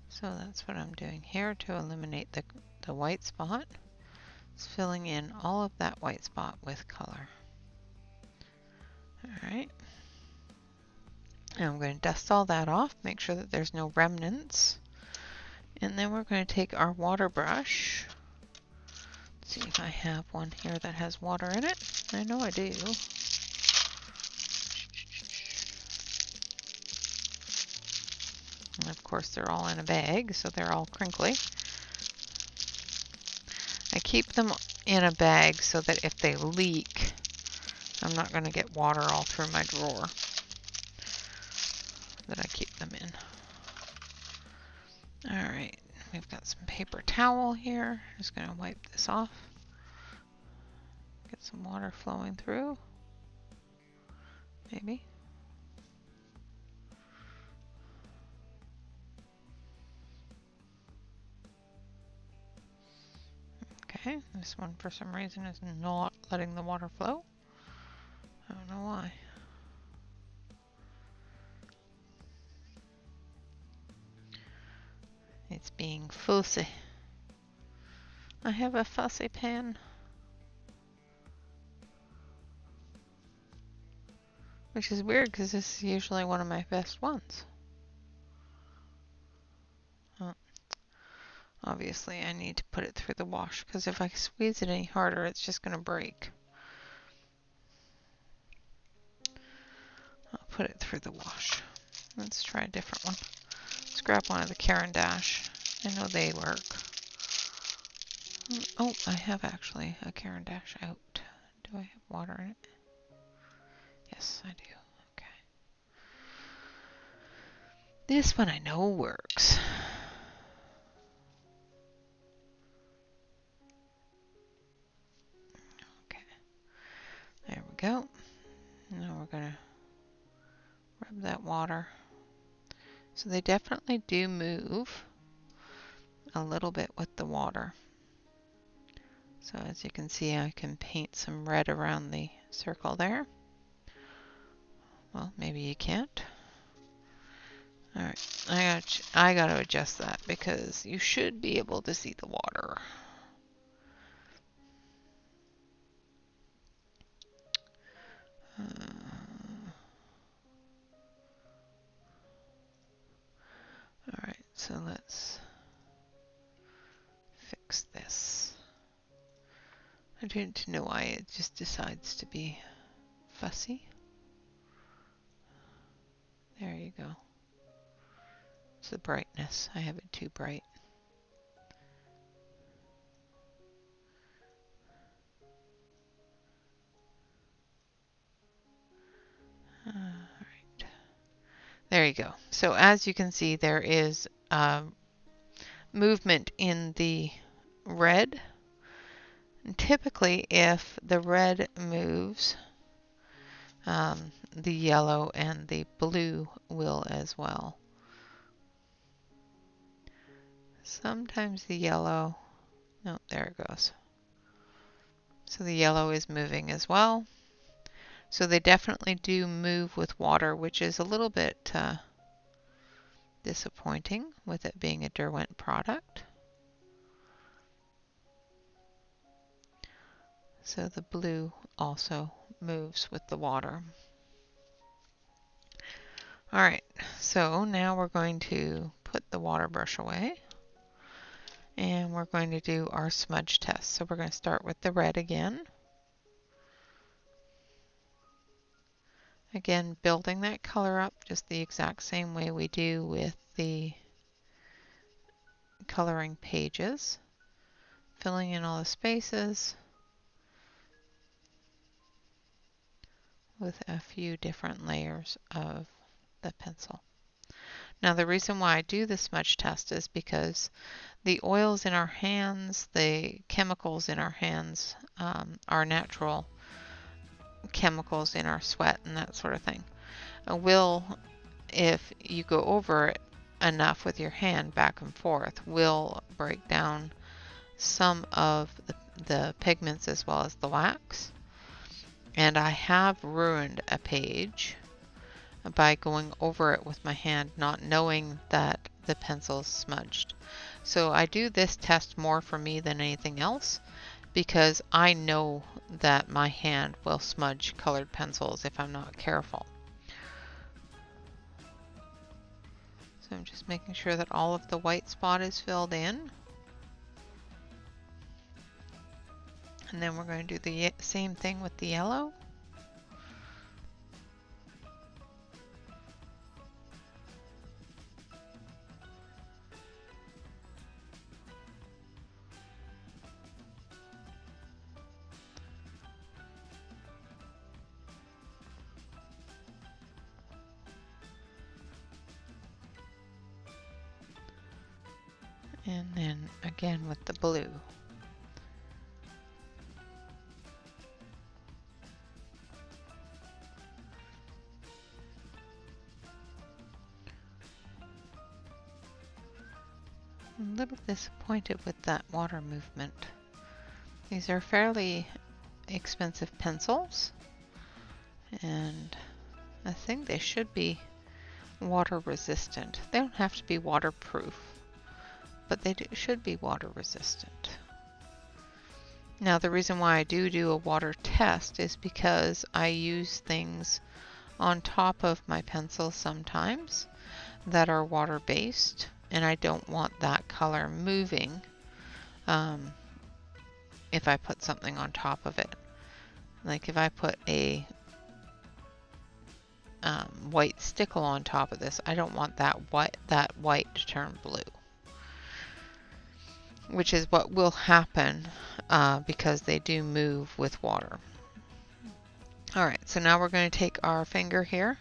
So that's what I'm doing here to eliminate the white spot. It's filling in all of that white spot with color. Alright. And I'm going to dust all that off, make sure that there's no remnants. And then we're going to take our water brush. Let's see if I have one here that has water in it. I know I do. And of course they're all in a bag, so they're all crinkly. I keep them in a bag so that if they leak, I'm not going to get water all through my drawer that I keep them in. Alright, we've got some paper towel here. Just going to wipe this off. Get some water flowing through. Maybe. Okay, this one for some reason is not letting the water flow. I don't know why. It's being fussy. I have a fussy pen. Which is weird because this is usually one of my best ones. Oh, obviously I need to put it through the wash because if I squeeze it any harder it's just going to break. I'll put it through the wash. Let's try a different one. Let's grab one of the Caran d'Ache. I know they work. Oh, I have actually a Caran d'Ache out. Do I have water in it? Yes, I do. Okay. This one I know works. Okay. There we go. Now we're going to rub that water. So they definitely do move a little bit with the water. So as you can see, I can paint some red around the circle there. Well, maybe you can't. Alright, I got to adjust that because you should be able to see the water. Alright, so let's fix this. I don't know why it just decides to be fussy. There you go. It's the brightness. I have it too bright. Alright. There you go. So as you can see, there is movement in the red. And typically, if the red moves, the yellow and the blue will as well. Sometimes the yellow, no, there it goes. So the yellow is moving as well. So they definitely do move with water, which is a little bit disappointing with it being a Derwent product. So the blue also moves with the water. Alright, so now we're going to put the water brush away. we're going to do our smudge test. So we're going to start with the red again. Again, building that color up just the exact same way we do with the coloring pages. Filling in all the spaces with a few different layers of the pencil. Now the reason why I do the smudge test is because the oils in our hands, the chemicals in our hands, our natural chemicals in our sweat and that sort of thing, will, if you go over it enough with your hand back and forth, will break down some of the pigments as well as the wax. And I have ruined a page by going over it with my hand, not knowing that the pencil's smudged. So I do this test more for me than anything else, because I know that my hand will smudge colored pencils if I'm not careful. So I'm just making sure that all of the white spot is filled in. And then we're going to do the same thing with the yellow. And then again with the blue. I'm a little disappointed with that water movement. These are fairly expensive pencils, and I think they should be water resistant. They don't have to be waterproof, but they should be water resistant. Now the reason why I do a water test is because I use things on top of my pencil sometimes that are water based, and I don't want that color moving if I put something on top of it. Like if I put a white stickle on top of this, I don't want that white to turn blue, which is what will happen because they do move with water. Alright, so now we're going to take our finger here.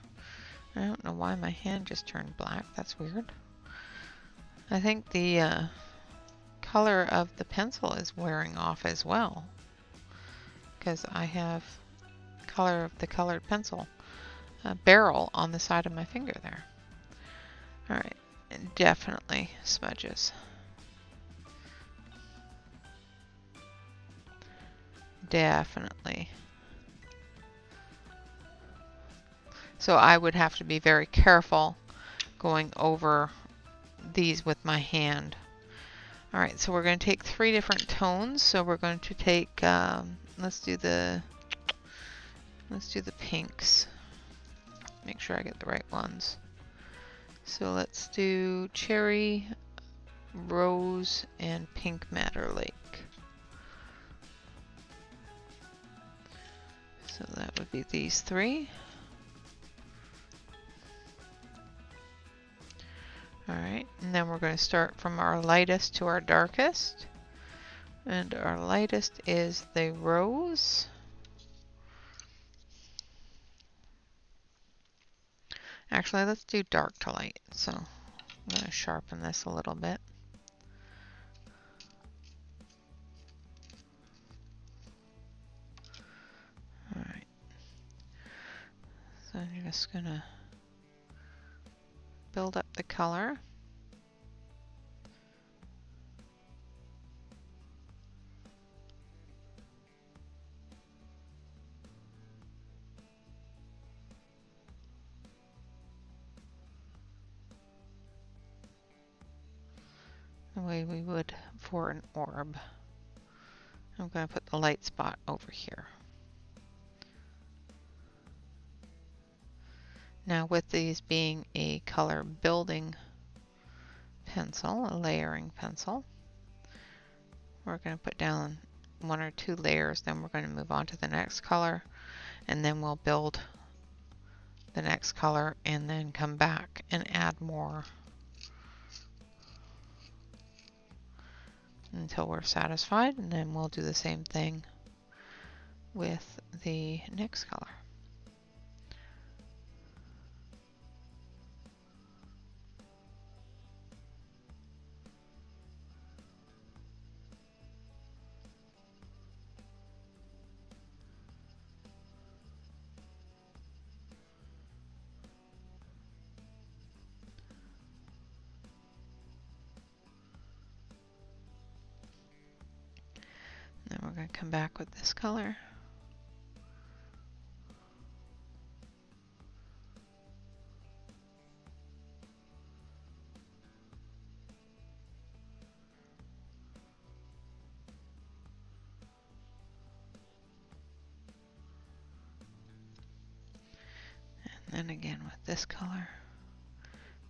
I don't know why my hand just turned black. That's weird. I think the color of the pencil is wearing off as well, because I have color of the colored pencil barrel on the side of my finger there. Alright, definitely smudges. Definitely. So I would have to be very careful going over these with my hand. Alright, so we're going to take 3 different tones. So we're going to take, let's do the pinks. Make sure I get the right ones. So let's do cherry, rose, and pink madder lake. So that would be these 3. Alright, and then we're going to start from our lightest to our darkest. And our lightest is the rose. Actually, let's do dark to light. So I'm going to sharpen this a little bit. Alright. So I'm just going to build up the color. The way we would for an orb. I'm going to put the light spot over here. Now with these being a color building pencil, a layering pencil, We're going to put down 1 or 2 layers, then we're going to move on to the next color, and then we'll build the next color and then come back and add more until we're satisfied, and then we'll do the same thing with the next color. Then we're going to come back with this color. And then again with this color.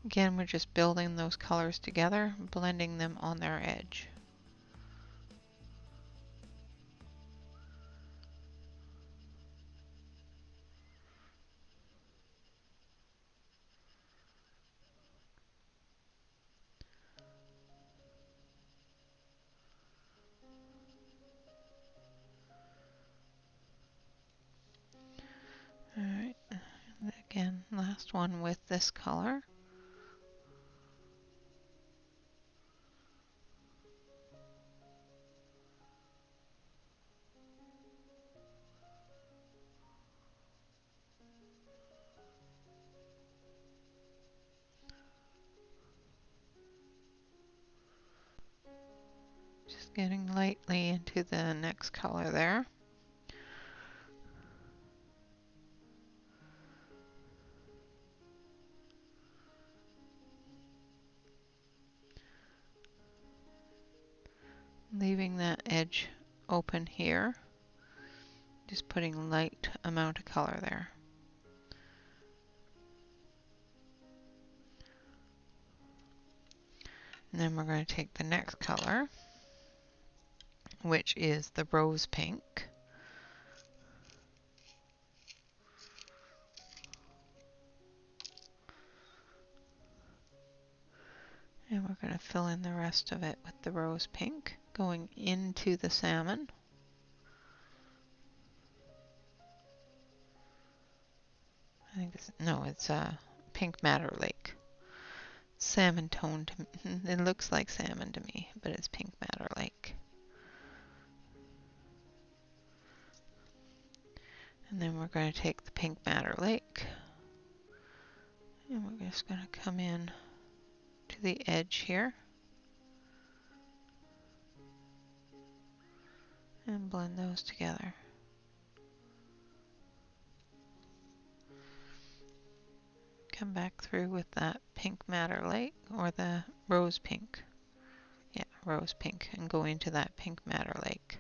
Again, we're just building those colors together, blending them on their edge. Alright, again, last one with this color. Just getting lightly into the next color there. Leaving that edge open here. Just putting light amount of color there. And then we're going to take the next color, which is the rose pink. And we're going to fill in the rest of it with the rose pink, going into the salmon. I think it's a pink madder lake. Salmon tone to me. It looks like salmon to me, but it's pink madder lake. And then we're going to take the pink madder lake, and we're just going to come in to the edge here and blend those together. Come back through with that pink madder lake, or the rose pink. Yeah, rose pink, and go into that pink madder lake.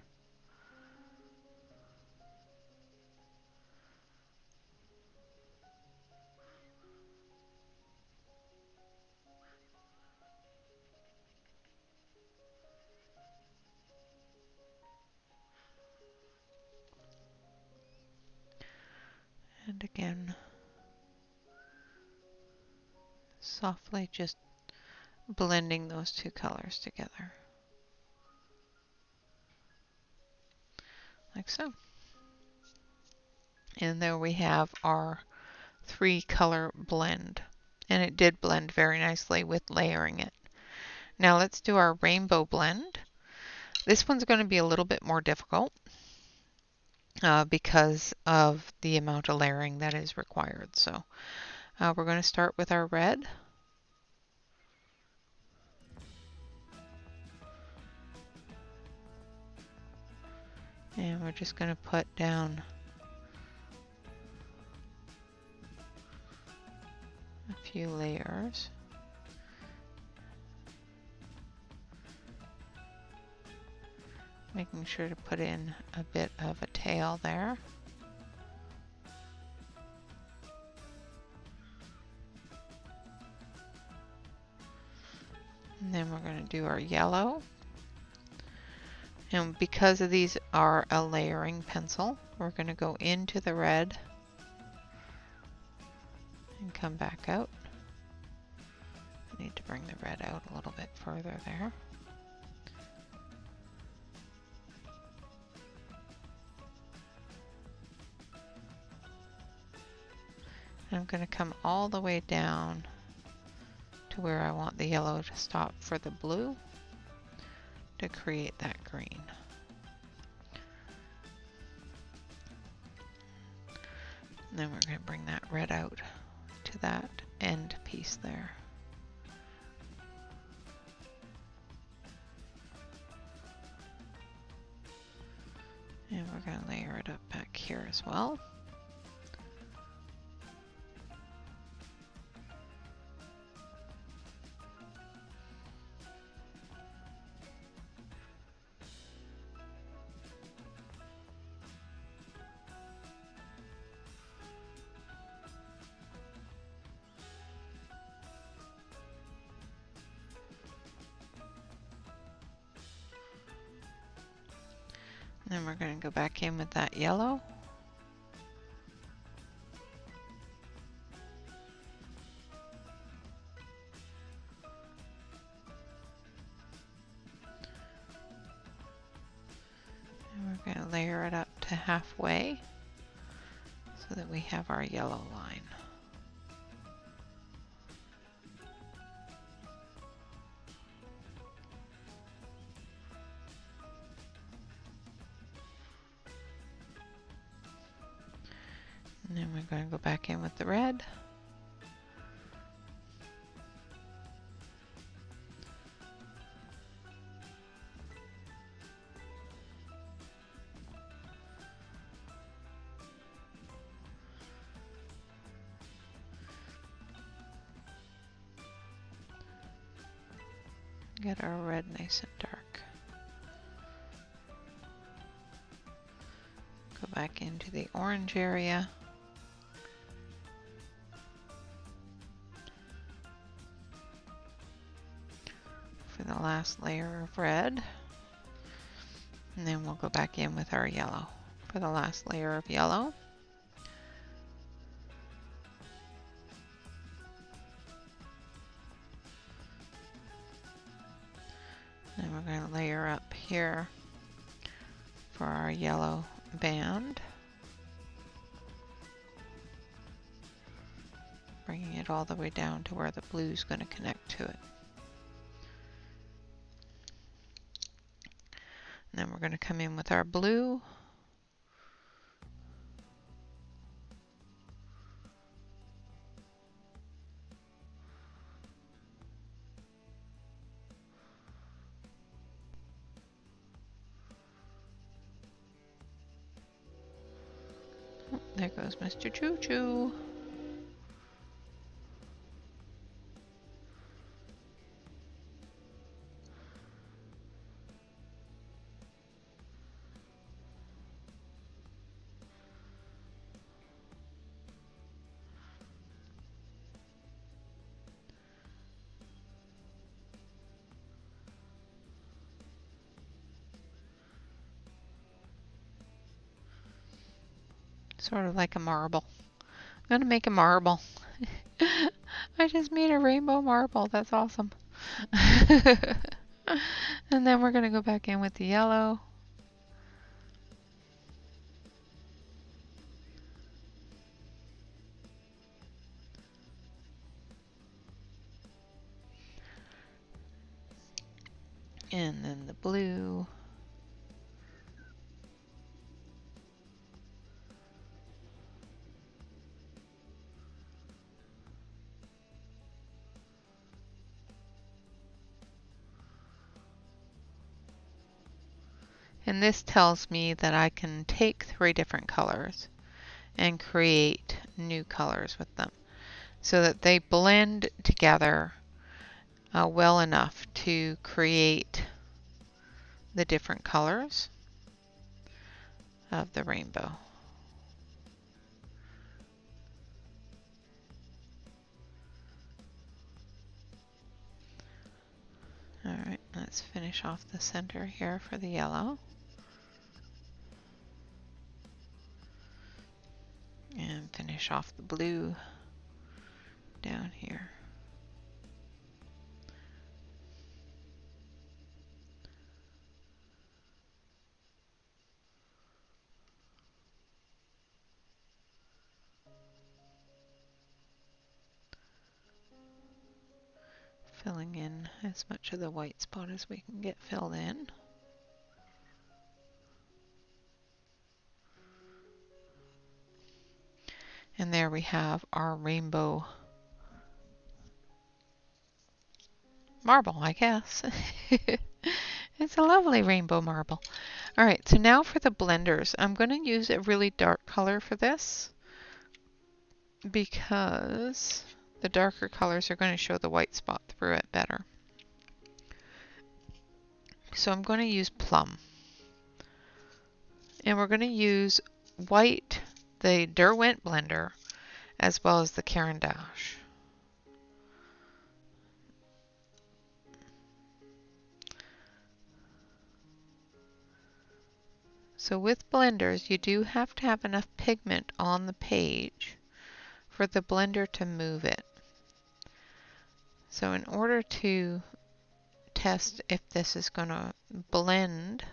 And again, softly just blending those two colors together. Like so. And there we have our 3-color blend. And it did blend very nicely with layering it. Now let's do our rainbow blend. This one's going to be a little bit more difficult because of the amount of layering that is required. So we're going to start with our red. And we're just going to put down a few layers. Making sure to put in a bit of a tail there. And then we're going to do our yellow. And because of these are a layering pencil, we're going to go into the red and come back out. I need to bring the red out a little bit further there. And I'm going to come all the way down to where I want the yellow to stop for the blue to create that green. And then we're going to bring that red out to that end piece there. And we're going to layer it up back here as well. And then we're going to go back in with that yellow. And we're going to layer it up to halfway so that we have our yellow line. And then we're going to go back in with the red. Get our red nice and dark. Go back into the orange area. For the last layer of red. And then we'll go back in with our yellow for the last layer of yellow. And we're going to layer up here for our yellow band. Bringing it all the way down to where the blue is going to connect to it. And then we're going to come in with our blue. Oh, there goes Mr. Choo Choo. Sort of like a marble. I'm going to make a marble. I just made a rainbow marble. That's awesome. And then we're going to go back in with the yellow. And then the blue. And this tells me that I can take 3 different colors and create new colors with them so that they blend together well enough to create the different colors of the rainbow. Alright, let's finish off the center here for the yellow. And finish off the blue down here. Filling in as much of the white spot as we can get filled in. And there we have our rainbow marble, I guess. It's a lovely rainbow marble. Alright, so now for the blenders. I'm going to use a really dark color for this because the darker colors are going to show the white spot through it better. So I'm going to use plum. And we're going to use white, the Derwent blender, as well as the Caran d'Ache. So with blenders, you do have to have enough pigment on the page for the blender to move it. So in order to test if this is going to blend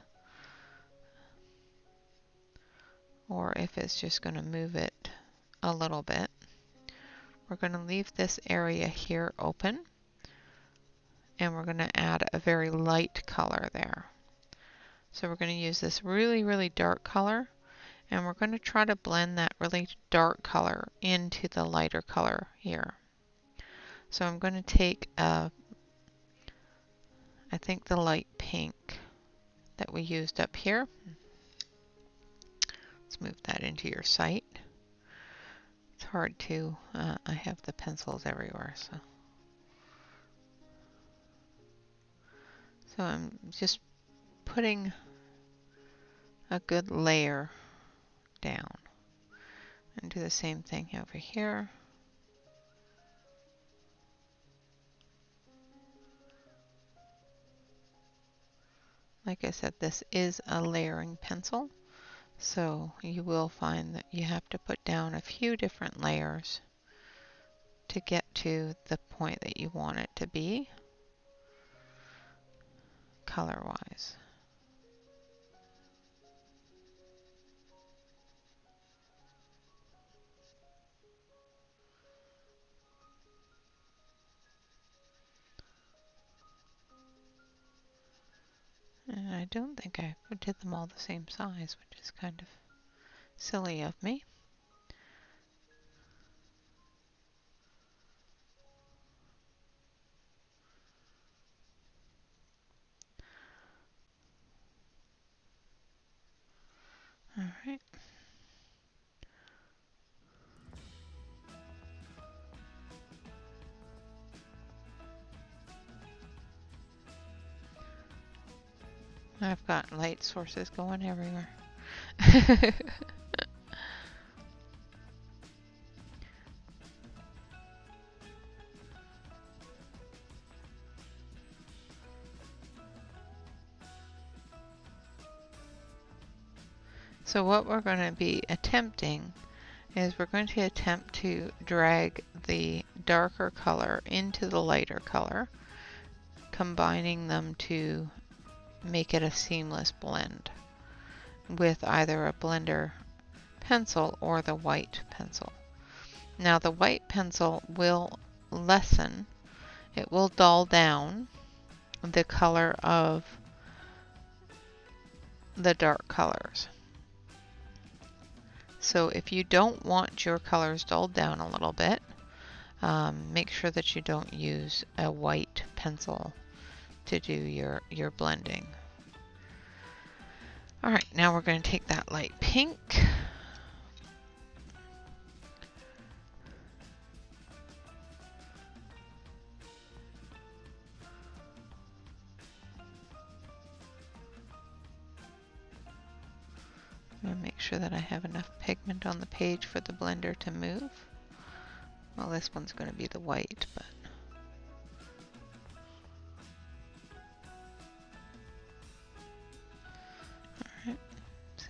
or if it's just going to move it a little bit, we're going to leave this area here open and we're going to add a very light color there. So we're going to use this really, really dark color and we're going to try to blend that really dark color into the lighter color here. So I'm going to take I think the light pink that we used up here. Let's move that into your sight. It's hard to, I have the pencils everywhere, so I'm just putting a good layer down. And do the same thing over here. Like I said, this is a layering pencil, so you will find that you have to put down a few different layers to get to the point that you want it to be, color-wise. And I don't think I did them all the same size, which is kind of silly of me. All right. I've got light sources going everywhere. So what we're going to be attempting is we're going to attempt to drag the darker color into the lighter color, combining them to make it a seamless blend with either a blender pencil or the white pencil. Now the white pencil will lessen, it will dull down the color of the dark colors. So if you don't want your colors dulled down a little bit, make sure that you don't use a white pencil to do your blending. Alright, now we're going to take that light pink. I'm going to make sure that I have enough pigment on the page for the blender to move. Well, this one's going to be the white, but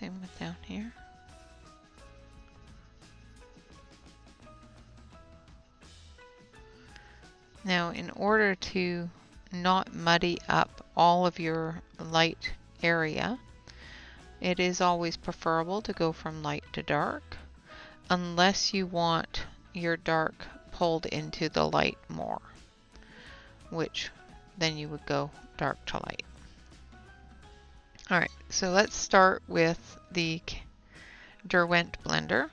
Same with down here. Now, in order to not muddy up all of your light area, it is always preferable to go from light to dark, unless you want your dark pulled into the light more, which then you would go dark to light. Alright, so let's start with the Derwent blender.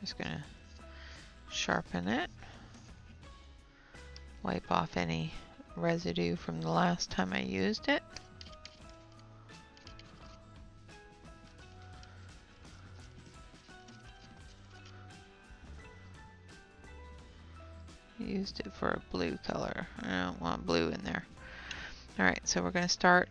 Just going to sharpen it, wipe off any residue from the last time I used it. Used it for a blue color. I don't want blue in there. Alright, so we're going to start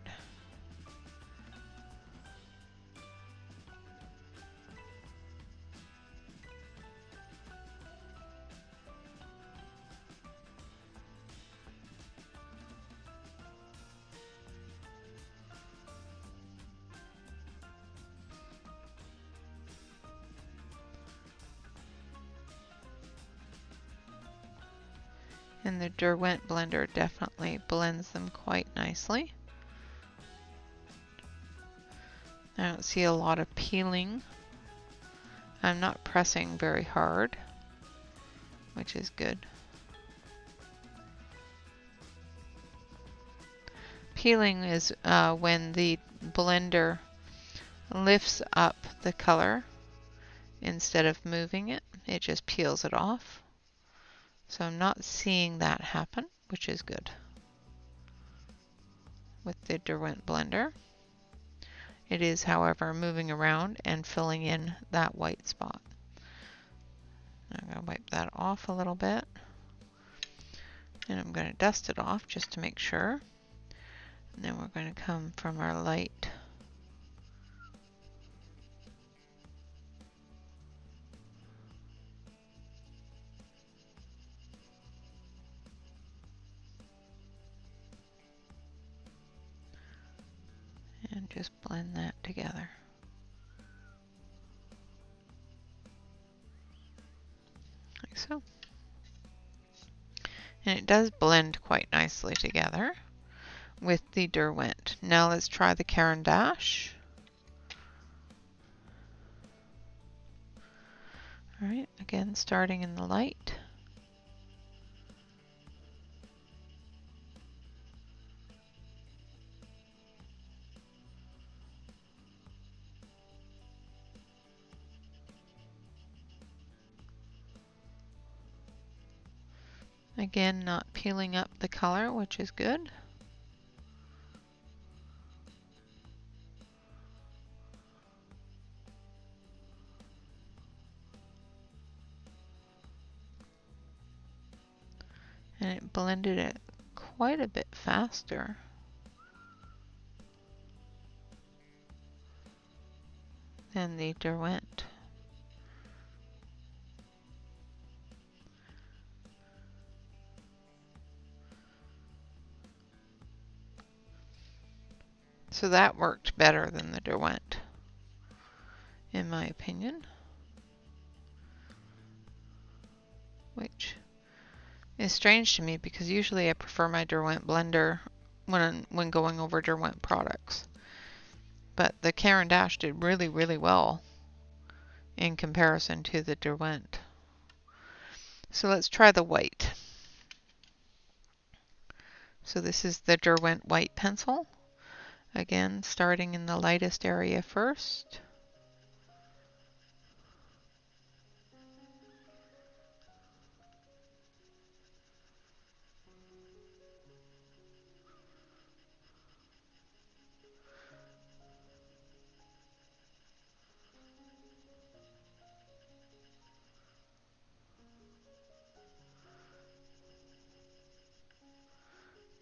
and the Derwent blender definitely blends them quite nicely. I don't see a lot of peeling. I'm not pressing very hard, which is good. Peeling is when the blender lifts up the color instead of moving it. It just peels it off. So I'm not seeing that happen, which is good with the Derwent blender. It is, however, moving around and filling in that white spot. I'm going to wipe that off a little bit. And I'm going to dust it off just to make sure. And then we're going to come from our light and just blend that together. Like so. And it does blend quite nicely together with the Derwent. Now let's try the Caran d'Ache. Alright, again starting in the light. Again, not peeling up the color, which is good. And it blended it quite a bit faster than the Derwent. So that worked better than the Derwent, in my opinion. Which is strange to me because usually I prefer my Derwent blender when going over Derwent products. But the Caran d'Ache did really, really well in comparison to the Derwent. So let's try the white. So this is the Derwent white pencil. Again, starting in the lightest area first.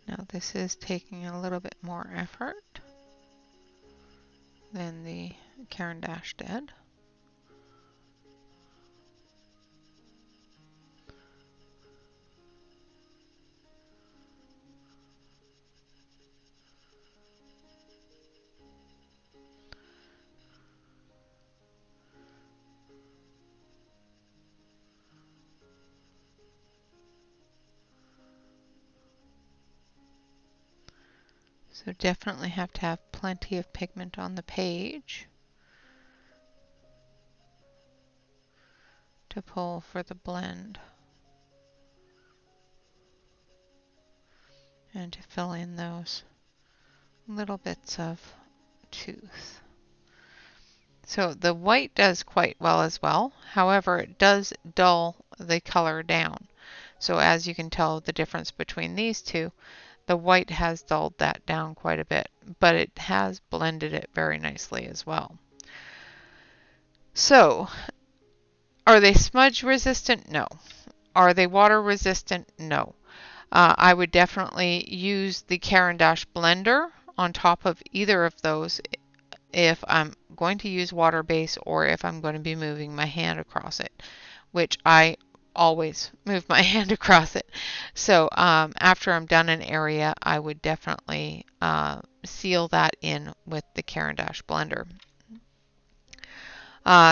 Now this is taking a little bit more effort than the Caran d'Ache did. So definitely have to have plenty of pigment on the page to pull for the blend and to fill in those little bits of tooth. So the white does quite well as well. However, it does dull the color down. So as you can tell the difference between these two, the white has dulled that down quite a bit, but it has blended it very nicely as well. So, are they smudge resistant? No. Are they water resistant? No. I would definitely use the Caran d'Ache blender on top of either of those if I'm going to use water base or if I'm going to be moving my hand across it, which I always move my hand across it. So after I'm done an area, I would definitely seal that in with the Caran d'Ache blender.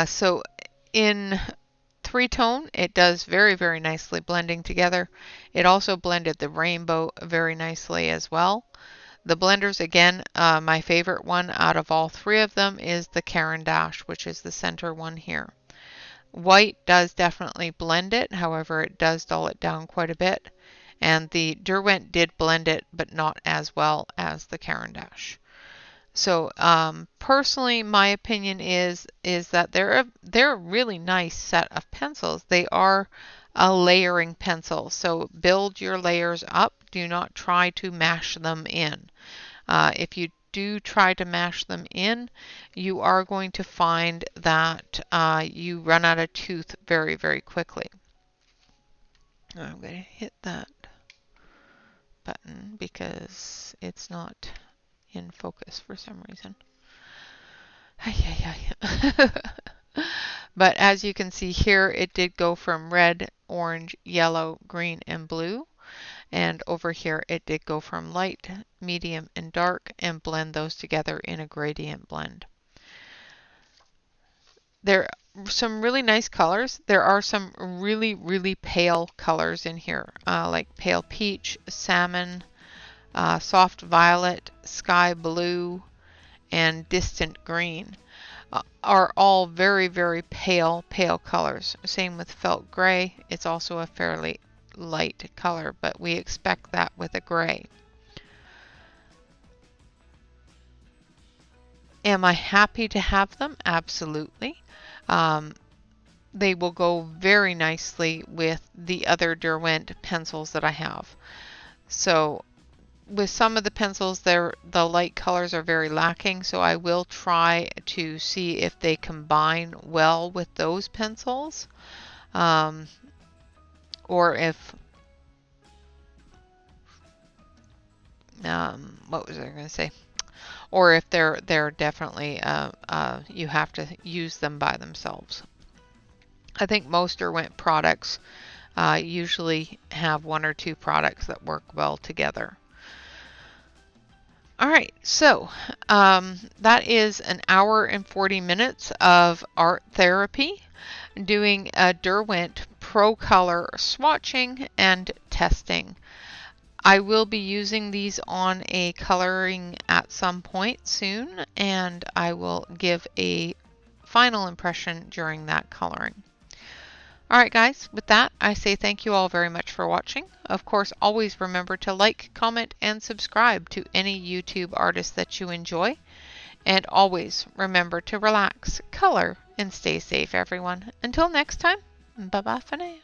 So in three-tone, it does very, very nicely blending together. It also blended the rainbow very nicely as well. The blenders, again, my favorite one out of all three of them is the Caran d'Ache, which is the center one here. White does definitely blend it, however, it does dull it down quite a bit. And the Derwent did blend it, but not as well as the Caran d'Ache. So personally, my opinion is that they're a really nice set of pencils. They are a layering pencil, so build your layers up. Do not try to mash them in. If you do try to mash them in, you are going to find that you run out of tooth very, very quickly. I'm going to hit that button because it's not in focus for some reason. But as you can see here, it did go from red, orange, yellow, green, and blue. And over here, it did go from light, medium, and dark and blend those together in a gradient blend. There are some really nice colors. There are some really, really pale colors in here, like pale peach, salmon, soft violet, sky blue, and distant green. Are all very, very pale colors. Same with felt gray. It's also a fairly light color, but we expect that with a gray. Am I happy to have them? Absolutely. They will go very nicely with the other Derwent pencils that I have. So with some of the pencils, the light colors are very lacking, so I will try to see if they combine well with those pencils, or if what was I going to say? Or if they're definitely you have to use them by themselves. I think most Derwent products usually have one or two products that work well together. All right, so that is an hour and 40 minutes of art therapy, doing a Derwent Procolor swatching and testing. I will be using these on a coloring at some point soon, and I will give a final impression during that coloring. All right, guys, with that, I say thank you all very much for watching. Of course, always remember to like, comment, and subscribe to any YouTube artist that you enjoy. And always remember to relax, color, and stay safe, everyone. Until next time, bye-bye for now.